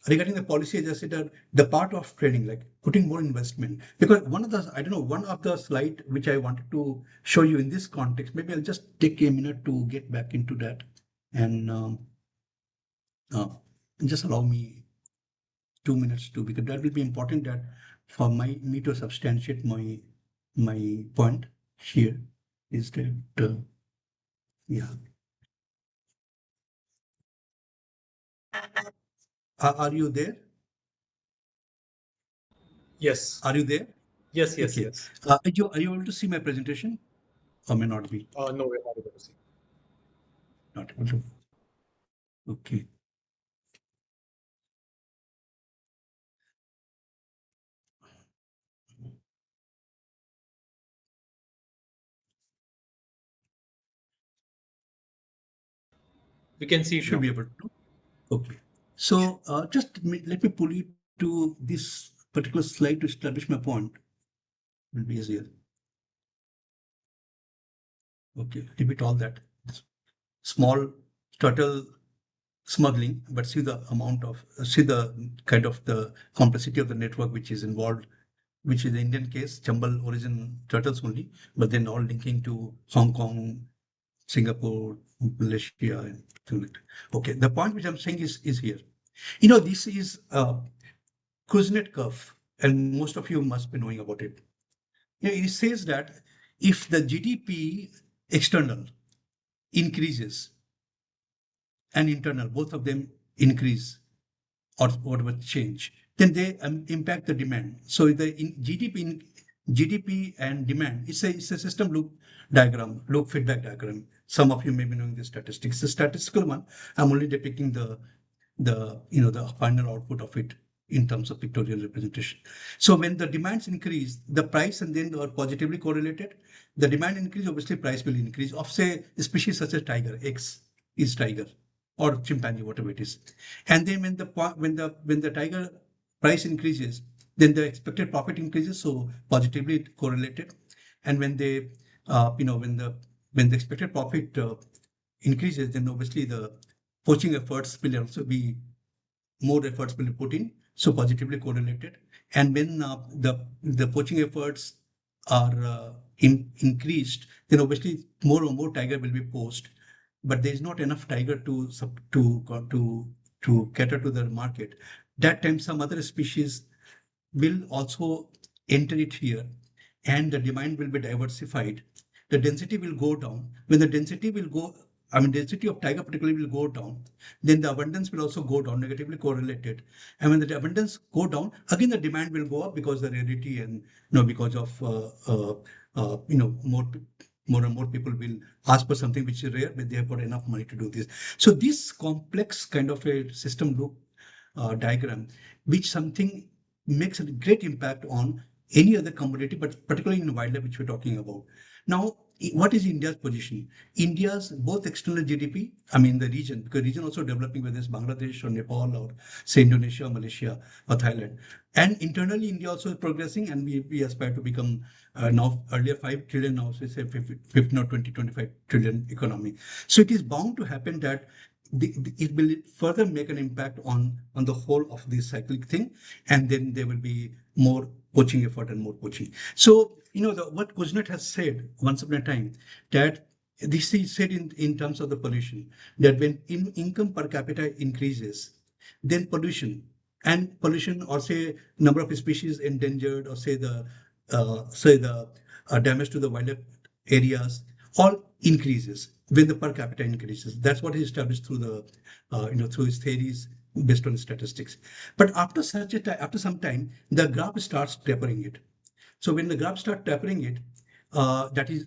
Regarding the policy, as I said, the part of training, like putting more investment, because one of the slide which I wanted to show you in this context, maybe I'll just take a minute to get back into that, and uh, just allow me 2 minutes to, because that will be important, that for me to substantiate my point here is that yeah. Are you there? Yes. Are you there? Yes. Yes. Okay. Yes. Are you able to see my presentation, or may not be? No, we're not able to see. Not able to. Okay. We can see it Should now. be able to. Okay. So let me pull you to this particular slide to establish my point. Will be easier. Okay. Repeat all that. Small turtle smuggling, but see the kind of the complexity of the network which is involved, which is the Indian case, jumble origin turtles only, but then all linking to Hong Kong, Singapore, Malaysia, and things like that. Okay, the point which I'm saying is here. This is Kuznets curve, and most of you must be knowing about it. It says that if the GDP external increases and internal, both of them increase or whatever change, then they impact the demand. So the GDP and demand, it's a system loop feedback diagram. Some of you may be knowing the statistics. The statistical one, I'm only depicting the final output of it in terms of pictorial representation. So when the demands increase, the price and then are positively correlated. The demand increase, obviously price will increase of, say, a species such as tiger. X is tiger or chimpanzee, whatever it is. And then when the tiger price increases, then the expected profit increases, so positively correlated. And when they, when the expected profit increases, then obviously the poaching efforts will also be more efforts will be put in, so positively correlated. And when the poaching efforts are increased, then obviously more and more tiger will be poached, but there is not enough tiger to cater to the market. That time some other species will also enter it here, and the demand will be diversified. The density will go down. When the density will go, I mean, density of tiger particularly will go down, then the abundance will also go down, negatively correlated. And when the abundance go down, again the demand will go up because the rarity and because of more and more people will ask for something which is rare, but they have got enough money to do this. So this complex kind of a system look diagram, which something makes a great impact on any other commodity, but particularly in wildlife, which we're talking about. Now, what is India's position? India's both external GDP, I mean the region, because region also developing, whether it's Bangladesh or Nepal or say Indonesia, Malaysia or Thailand. And internally, India also is progressing, and we aspire to become now earlier 5 trillion, now so say 15 or 20, 25 trillion economy. So it is bound to happen that it will further make an impact on the whole of this cyclic thing, and then there will be more poaching effort and more poaching. So what Kuznets has said once upon a time, that this is said in terms of the pollution, that when income per capita increases, then pollution or say number of species endangered, or say the damage to the wildlife areas all increases when the per capita increases. That's what he established through the through his theories based on statistics. But after some time, the graph starts tapering it. So when the graph starts tapering it, that is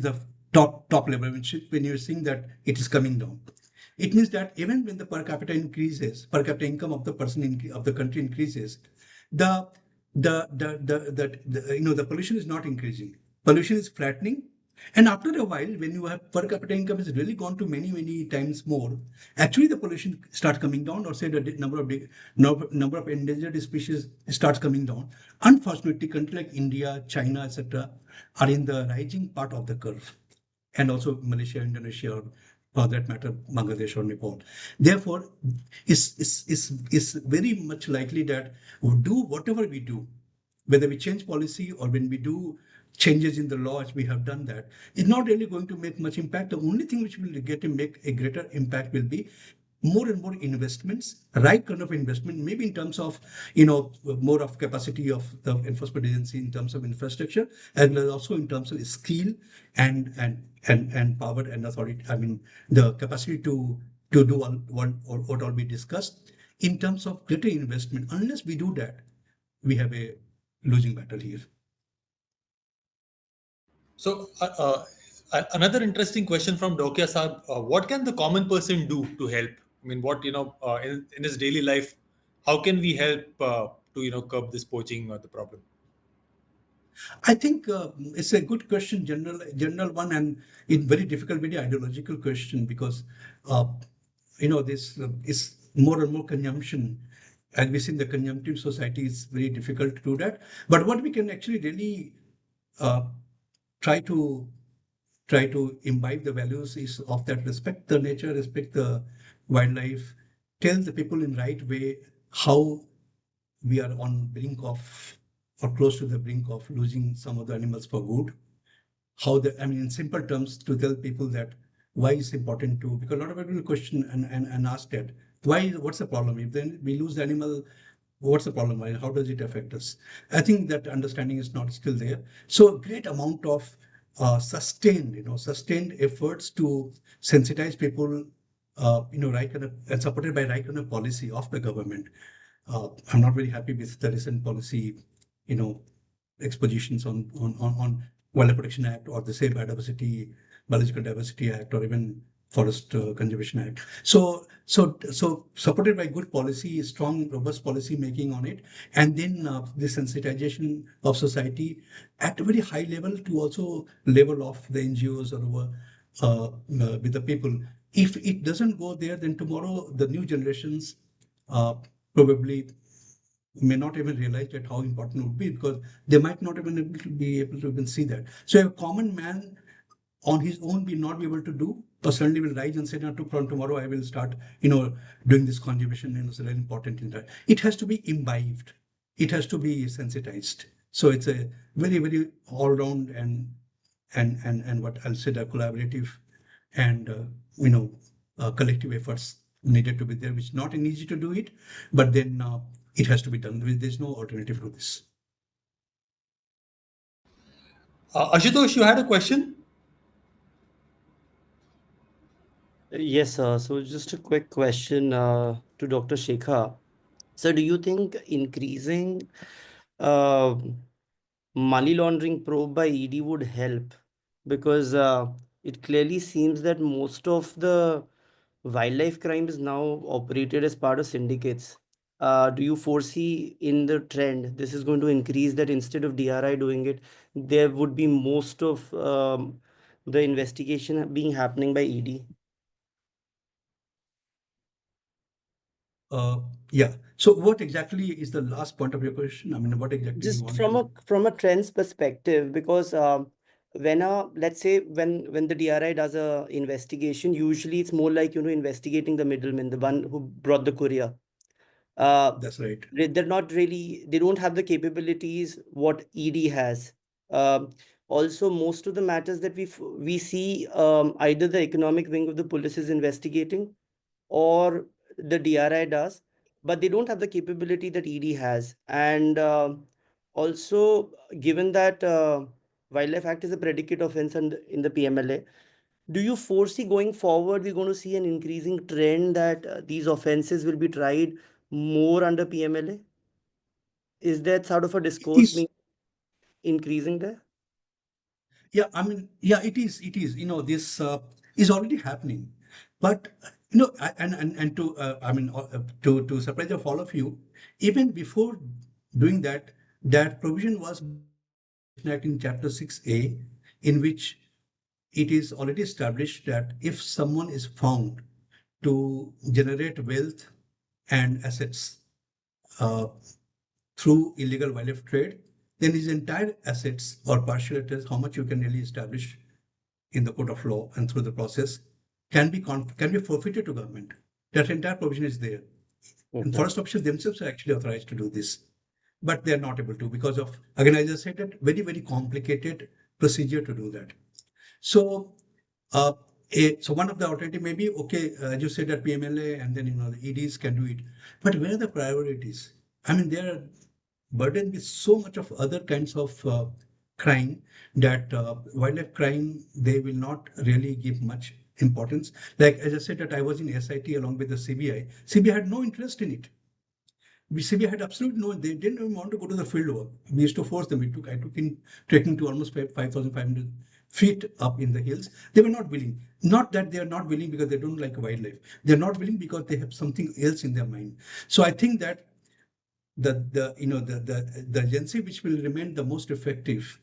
the top level, when you're seeing that it is coming down. It means that even when the per capita increases, per capita income of the of the country increases, the the pollution is not increasing. Pollution is flattening. And after a while, when you have per capita income has really gone to many times more, actually the pollution starts coming down, or say the number of endangered species starts coming down. Unfortunately, countries like India, China, etc., are in the rising part of the curve, and also Malaysia, Indonesia, or for that matter, Bangladesh or Nepal. Therefore, it's very much likely that we do whatever we do, whether we change policy or when we do changes in the laws, we have done that. It's not really going to make much impact. The only thing which will get to make a greater impact will be more and more investments, right kind of investment, maybe in terms of more of capacity of the enforcement agency in terms of infrastructure, and also in terms of skill and power and authority. I mean the capacity to do what all we discussed in terms of greater investment. Unless we do that, we have a losing battle here. So, another interesting question from Dokia Saab: what can the common person do to help? I mean, what in his daily life, how can we help to curb this poaching the problem? I think it's a good question, general one, and it's very difficult, very ideological question, because uh, this is more and more consumption. And we see in the consumptive society, it's very difficult to do that. But what we can actually really uh, try to imbibe the values is of that: respect the nature, respect the wildlife, tell the people in right way how we are on brink of, or close to the brink of, losing some of the animals for good. How the, I mean, in simple terms, to tell people that why it's important to, because a lot of people will question and ask that why, what's the problem if then we lose the animal, what's the problem, why, how does it affect us? I think that understanding is not still there. So a great amount of sustained efforts to sensitize people, right kind of, and supported by right kind of policy of the government. I'm not very happy with the recent policy, you know, expositions on Wildlife Protection Act, or the say Biological Diversity Act, or even Forest Conservation Act. So supported by good policy, strong, robust policy making on it, and then the sensitization of society at a very high level, to also level of the NGOs or with the people. If it doesn't go there, then tomorrow the new generations probably may not even realize that how important it would be, because they might not even be able to even see that. So a common man on his own will not be able to do, or suddenly will rise and say, no, from tomorrow I will start, doing this conservation, it's very important in that. It has to be imbibed. It has to be sensitized. So it's a very, very all round and what I'll say, the collaborative and collective efforts needed to be there, which is not an easy to do it, but then it has to be done. There's no alternative to this. Ashutosh, you had a question? Yes, so just a quick question to Dr. Shekhar. So, do you think increasing uh, money laundering probe by ED would help? Because it clearly seems that most of the wildlife crime is now operated as part of syndicates. Do you foresee in the trend this is going to increase, that instead of DRI doing it, there would be most of the investigation being happening by ED? Uh, yeah. So what exactly is the last point of your question? I mean, what exactly you Just want to? from a trends perspective, because when let's say when the DRI does a investigation, usually it's more like investigating the middleman, the one who brought the courier. uh, That's right. they're not really, they don't have the capabilities what ED has. Um, Also, most of the matters that we see, either the economic wing of the police is investigating, or the DRI does, but they don't have the capability that ED has. And also, given that Wildlife Act is a predicate offense in the PMLA, do you foresee going forward we're going to see an increasing trend that these offenses will be tried more under PMLA? Is that sort of a It discourse is. being increasing there? Yeah. I mean, yeah. It is. It is. This is already happening, but and to I mean to surprise of all of you, even before doing that, that provision was made in the Competition Act in Chapter 6A, in which it is already established that if someone is found to generate wealth and assets uh, through illegal wildlife trade, then his entire assets or partial assets, how much you can really establish in the court of law and through the process, can be forfeited to government. That entire provision is there. And Okay. forest officers themselves are actually authorized to do this, but they are not able to because of, again, as I said, that very, very complicated procedure to do that. So, uh, so one of the alternative may be, okay, as you said, that PMLA and then the EDs can do it, but where are the priorities? I mean, they are burdened with so much of other kinds of crime that wildlife crime they will not really give much importance. Like as I said, that I was in SIT along with the CBI. CBI had no interest in it. CBI had absolutely no. They didn't even want to go to the field work. We used to force them. I took in trekking to almost 5,500 feet up in the hills. They were not willing. Not that they are not willing because they don't like wildlife. They're not willing because they have something else in their mind. So I think that the agency which will remain the most effective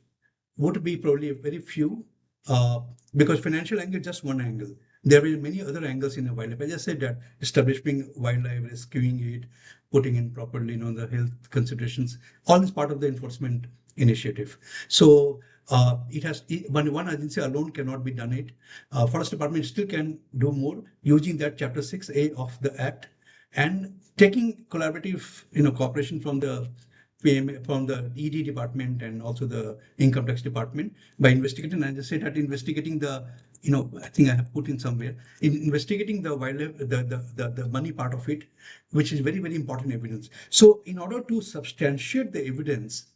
would be probably very few, uh, because financial angle is just one angle. There will be many other angles in a wildlife. I just said that establishing wildlife, rescuing it, putting in properly, the health considerations, all is part of the enforcement initiative. So it has one agency alone cannot be done it. Forest Department still can do more using that Chapter 6A of the Act and taking collaborative, cooperation from the PM, from the ED department and also the income tax department by investigating. And I just said that investigating the, I think I have put in somewhere, in investigating the wildlife, the money part of it, which is very, very important evidence. So in order to substantiate the evidence,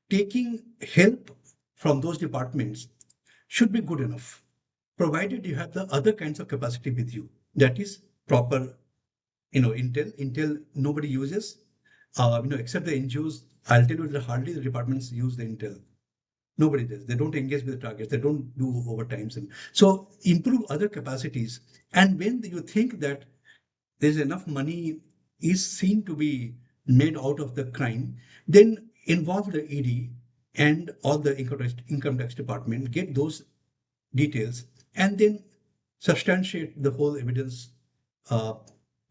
taking help from those departments should be good enough, provided you have the other kinds of capacity with you. That is proper, Intel nobody uses, except the NGOs. I'll tell you that hardly the departments use the Intel. Nobody does. They don't engage with the targets. They don't do overtimes. And so improve other capacities. And when you think that there's enough money is seen to be made out of the crime, then involve the ED and all the income tax department, get those details, and then substantiate the whole evidence uh,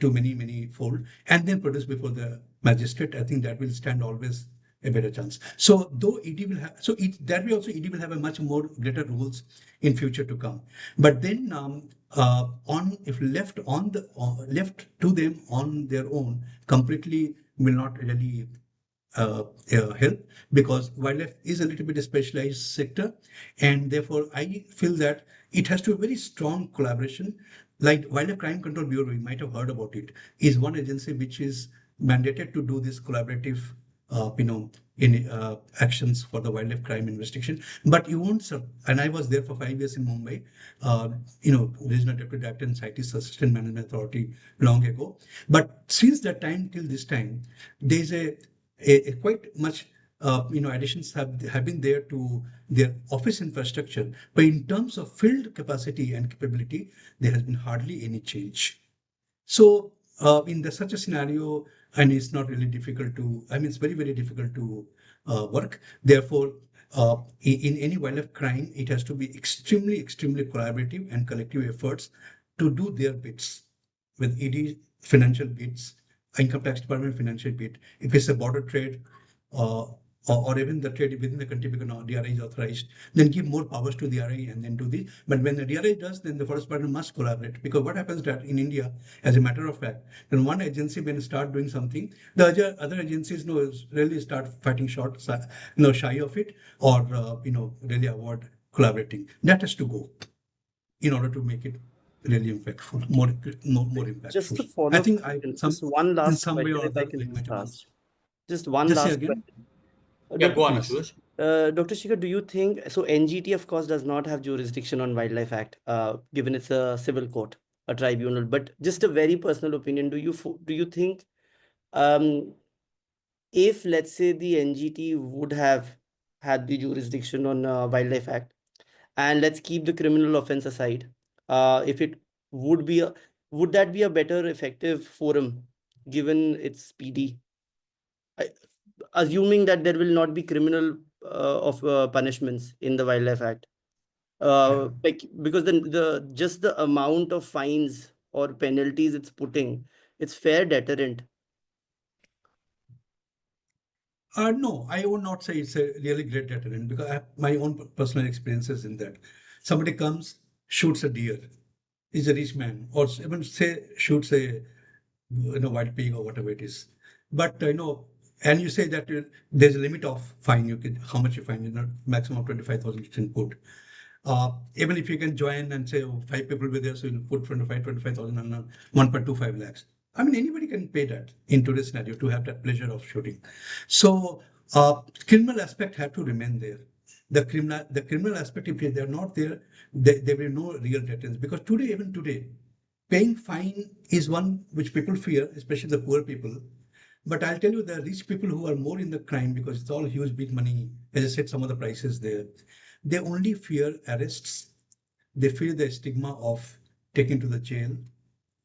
to many, many fold, and then produce before the magistrate, I think that will stand always a better chance. So though ED will have, so that way also ED will have a much more greater rules in future to come. But then on if left on the left to them on their own, completely will not really help, because wildlife is a little bit a specialized sector, and therefore I feel that it has to be very strong collaboration. Like Wildlife Crime Control Bureau, you might have heard about it, is one agency which is mandated to do this collaborative, you know, in actions for the wildlife crime investigation. But you won't, and I was there for 5 years in Mumbai, you know, regional deputy director and CITES assistant management authority long ago. But since that time till this time, there's a quite much you know, additions have been there to their office infrastructure, but in terms of field capacity and capability, there has been hardly any change. So in such a scenario, and it's not really difficult to, I mean, it's very, very difficult to work. Therefore, in any wildlife crime, it has to be extremely, extremely collaborative and collective efforts to do their bits with ED financial bits, income tax department financial bit. If it's a border trade, uh, or even the trade within the country because now DRI is authorized, then give more powers to the DRI and then to the. But when the DRI does, then the forest department must collaborate, because what happens that in India, as a matter of fact, then one agency when start doing something, the other agencies really start fighting short, shy of it, or really avoid collaborating. That has to go in order to make it really impactful, more Just a impactful. I follow-up think question, just one in last some way question, or if I other can I just might have ask. answered. Just one Just say last again, question. Yeah, go on, please. Ashutosh. Dr. Shekhar, do you think so? NGT, of course, does not have jurisdiction on Wildlife Act, given it's a civil court, a tribunal. But just a very personal opinion, do you think, um, if let's say the NGT would have had the jurisdiction on Wildlife Act, and let's keep the criminal offense aside, if it would be a, would that be a better effective forum, given its PD? I- Assuming that there will not be criminal of punishments in the Wildlife Act, Yeah. like because the just the amount of fines or penalties it's putting, it's fair deterrent. No, I would not say it's a really great deterrent, because I have my own personal experiences in that. Somebody comes, shoots a deer, is a rich man, or even say shoots a wild pig or whatever it is. But and you say that there's a limit of fine. You can how much you fine, maximum of 25,000 you can put. Even if you can join and say, oh, 5 people were there, so you put 25,000 and 1.25 lakhs. I mean, anybody can pay that in today's scenario to have that pleasure of shooting. So, criminal aspect have to remain there. The criminal aspect, if they're not there, there will be no real deterrence. Because today, even today, paying fine is one which people fear, especially the poor people. But I'll tell you, the rich people who are more in the crime, because it's all huge, big money. As I said, some of the prices there, they only fear arrests. They fear the stigma of taken to the jail,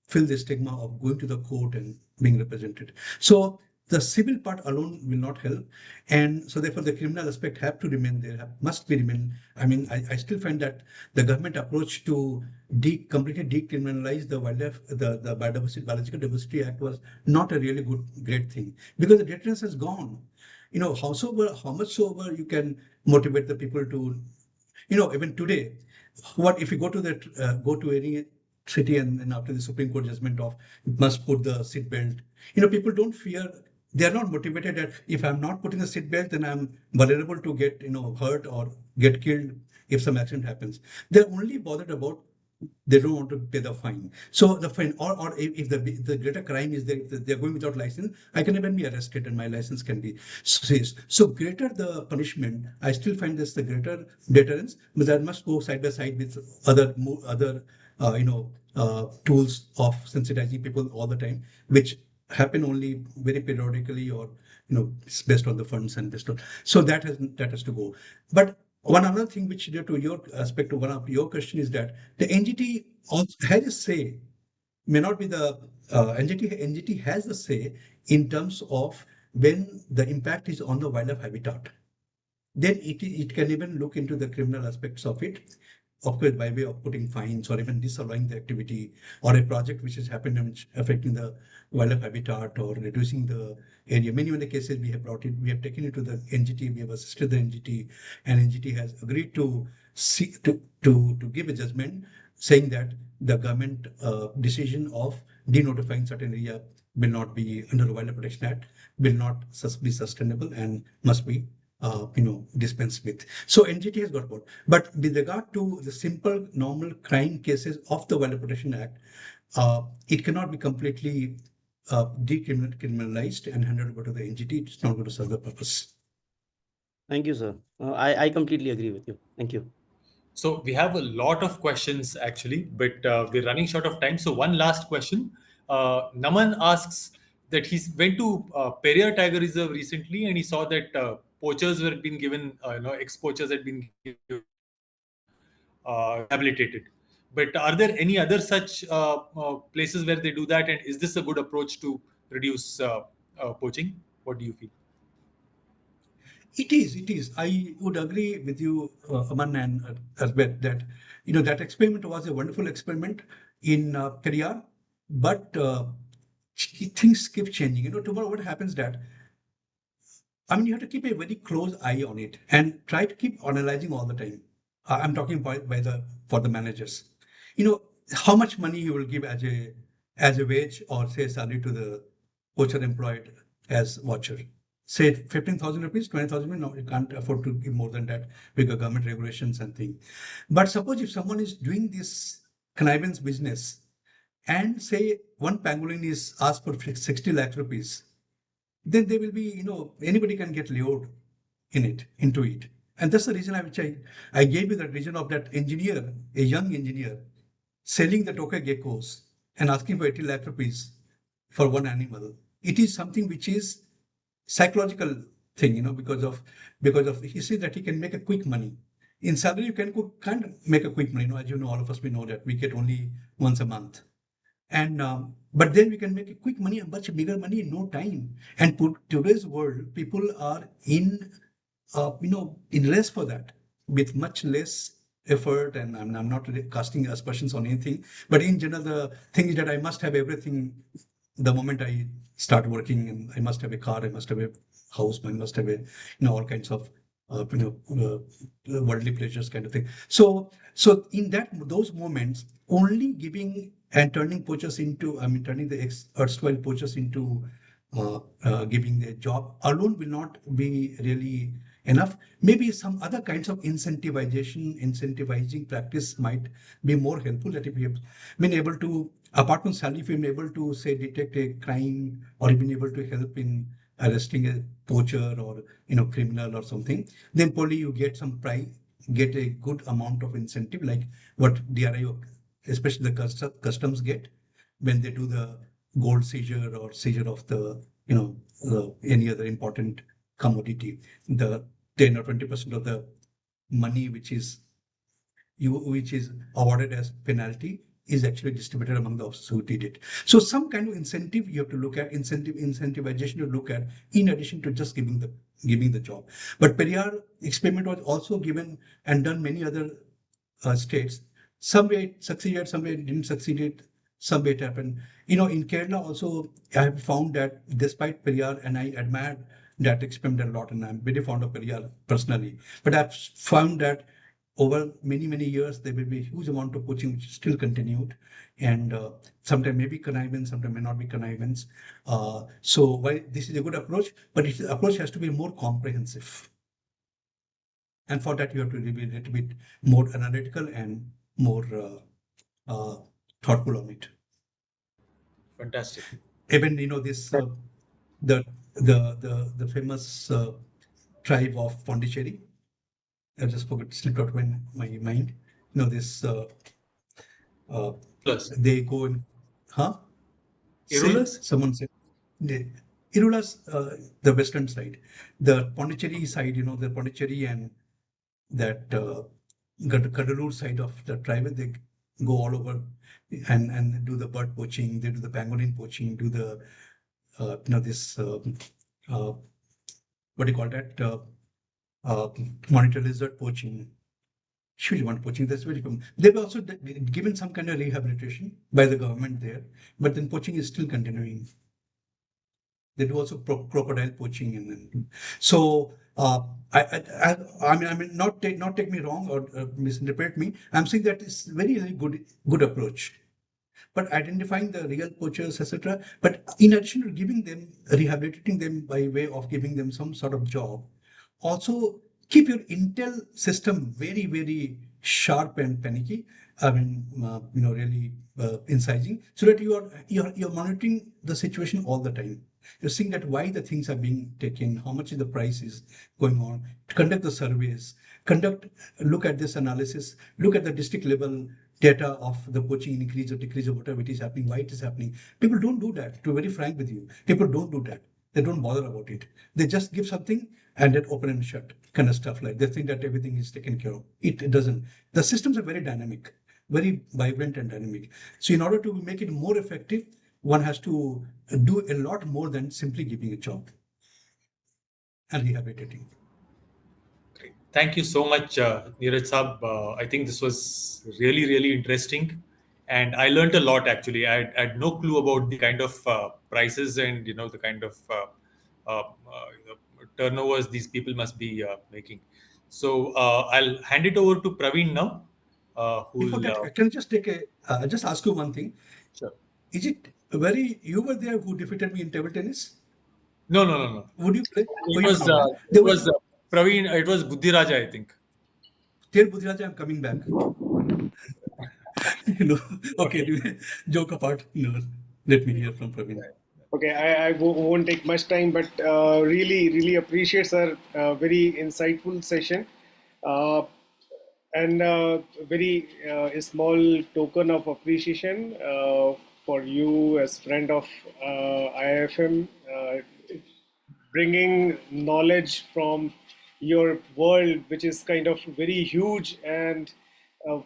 feel the stigma of going to the court and being represented. So the civil part alone will not help, and so therefore the criminal aspect have to remain there, must be remain. I mean, I still find that the government approach to completely decriminalize the wildlife, the biological diversity act was not a really great thing, because the deterrence has gone. How much soever you can motivate the people to, even today, what if you go to any city, and after the Supreme Court judgment of you must put the seat belt, people don't fear. They are not motivated that if I'm not putting the seat belt, then I'm vulnerable to get hurt or get killed if some accident happens. They're only bothered about they don't want to pay the fine. So the fine, or if the greater crime is there, if they're going without license, I can even be arrested and my license can be seized. So greater the punishment, I still find this the greater deterrence, but that must go side by side with other tools of sensitizing people all the time, which happen only very periodically, or it's based on the funds and based on. So that has to go. But one other thing which to your aspect of one of your question is that the NGT also has a say, may not be the NGT has the say in terms of when the impact is on the wildlife habitat. Then it can even look into the criminal aspects of it. of course, by way of putting fines or even disallowing the activity, or a project which has happened and which affecting the wildlife habitat or reducing the area. Many of the cases we have brought it, we have taken it to the NGT, we have assisted the NGT, and NGT has agreed to see to give a judgment saying that the government decision of denotifying certain area will not be under the Wildlife Protection Act, will not be sustainable and must be dispensed with. So NGT has got board. But with regard to the simple normal crime cases of the Wildlife Protection Act, it cannot be completely decriminalized and handed over to the NGT. It's not going to serve the purpose. Thank you, sir. I completely agree with you. Thank you. So we have a lot of questions actually, but we're running short of time. So one last question. Naman asks that he went to Periyar Tiger Reserve recently and he saw that poachers were being given, ex-poachers had been given rehabilitated. But are there any other such places where they do that? And is this a good approach to reduce poaching? What do you feel? It is. It is. I would agree with you, Aman and Asbeth, that that experiment was a wonderful experiment in Periyar, but things keep changing. Tomorrow what happens that you have to keep a very close eye on it and try to keep analyzing all the time. I'm talking by the for the managers. You know how much money you will give as a wage or say salary to the poacher employed as watcher. Say 15,000 rupees, 20,000. No, you can't afford to give more than that because government regulations and things. But suppose if someone is doing this connivance business and say one pangolin is asked for 60 lakh rupees, then there will be, anybody can get lured into it. And that's the reason I gave you that reason of that engineer, a young engineer, selling the toka geckos and asking for 80 lakh rupees for one animal. It is something which is psychological thing, because of he says that he can make a quick money. In salary, you can't make a quick money. As you know, all of us, we know that we get only once a month. And but then we can make a quick money, a much bigger money in no time. And today's world, people are in race for that with much less effort. And I'm not really casting aspersions on anything, but in general, the thing is that I must have everything the moment I start working, and I must have a car, I must have a house, I must have all kinds of worldly pleasures kind of thing. So in those moments, only giving and turning poachers into, turning the erstwhile poachers into giving their job alone will not be really enough. Maybe some other kinds of incentivizing practice might be more helpful. That if we have been able to, apart from salary, if we've been able to say detect a crime or been able to help in arresting a poacher or criminal or something, then probably you get get a good amount of incentive, like what DRIO, especially the customs get when they do the gold seizure or seizure of the any other important commodity. The 10 or 20% of the money which is awarded as penalty is actually distributed among the officers who did it. So some kind of incentive you have to look at, incentivization to look at, in addition to just giving the job. But Periyar experiment was also given and done many other states. Some way it succeeded, some way it didn't succeed. Some way it happened. In Kerala also, I have found that despite Periyar, and I admire that experiment a lot, and I'm very fond of Periyar personally. But I've found that over many, many years, there will be a huge amount of poaching which still continued. And sometimes may be connivance, sometimes may not be connivance. So while this is a good approach, but the approach has to be more comprehensive. And for that, you have to be a little bit more analytical and more thoughtful on it. Fantastic. Even this the famous tribe of Pondicherry. I just forgot, slipped out of my mind. This uh, Plus, they go in, huh? Irulus? Someone said, Irula's the western side, the Pondicherry side. The Pondicherry and that Kadalur side of the tribe, they go all over and do the bird poaching, they do the pangolin poaching, do the this what do you call that, monitor lizard poaching. huge amount of poaching. That's very common. They've also given some kind of rehabilitation by the government there, but then poaching is still continuing. They do also crocodile poaching, and so I mean, not take me wrong or misinterpret me. I'm saying that it's very good approach, but identifying the real poachers, etc. But in addition to giving them, rehabilitating them by way of giving them some sort of job, also keep your intel system very sharp and panicky. I mean, really incising, so that you're monitoring the situation all the time. You're seeing that why the things are being taken, how much is the price is going on. Conduct the surveys, look at this analysis, look at the district level data of the poaching increase or decrease or whatever it is happening, why it is happening. People don't do that. To be very frank with you, people don't do that. They don't bother about it. They just give something and then open and shut kind of stuff. Like they think that everything is taken care of. It doesn't. The systems are very dynamic, very vibrant and dynamic. So in order to make it more effective, one has to do a lot more than simply giving a job and rehabilitating. Great. Thank you so much, Niraj Saab. I think this was really interesting, and I learned a lot. Actually, I had no clue about the kind of prices and the kind of turnovers these people must be making. So I'll hand it over to Praveen now. Before Who'll that, can I just just ask you one thing? Sure. Is it you were there who defeated me in table tennis? No. Would you play? Oh, It you was did not. There was Praveen. It was Buddhiraja, I think. tell Budhiraja I'm coming back. Okay, Okay. joke apart. No, let me hear from Praveen. Okay, I won't take much time, but really appreciate, sir, very insightful session. Uh, and very small token of appreciation for you as friend of IIFM, bringing knowledge from your world, which is kind of very huge, and uh,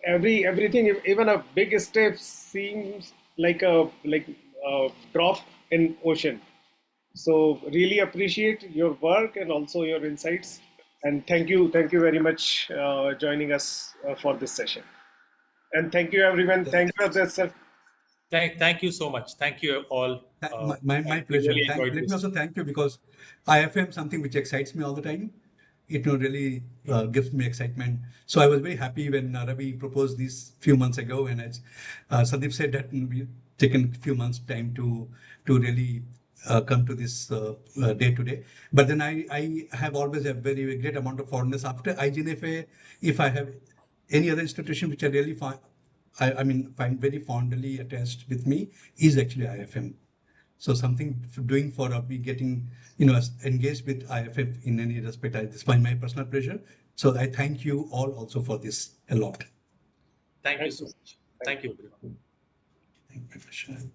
everything, even a big step seems like a drop in ocean. So really appreciate your work and also your insights. And thank you very much joining us for this session. And thank you everyone. Thank you, sir. Thank you so much. Thank you all. My We pleasure. really enjoyed Let me this. also thank you because IFM something which excites me all the time. It really gives me excitement. So I was very happy when Ravi proposed this few months ago, and as Sandeep said that we taken a few months time to really come to this day today. But then I have always a very great amount of fondness after IGNFA. If I have any other institution which I really find find very fondly attached with me is actually IFM. So something doing for me getting engaged with IFF in any respect, this is my personal pleasure. So I thank you all also for this a lot. Thank you Thank so you. much. Thank you, everyone. Thank you very much.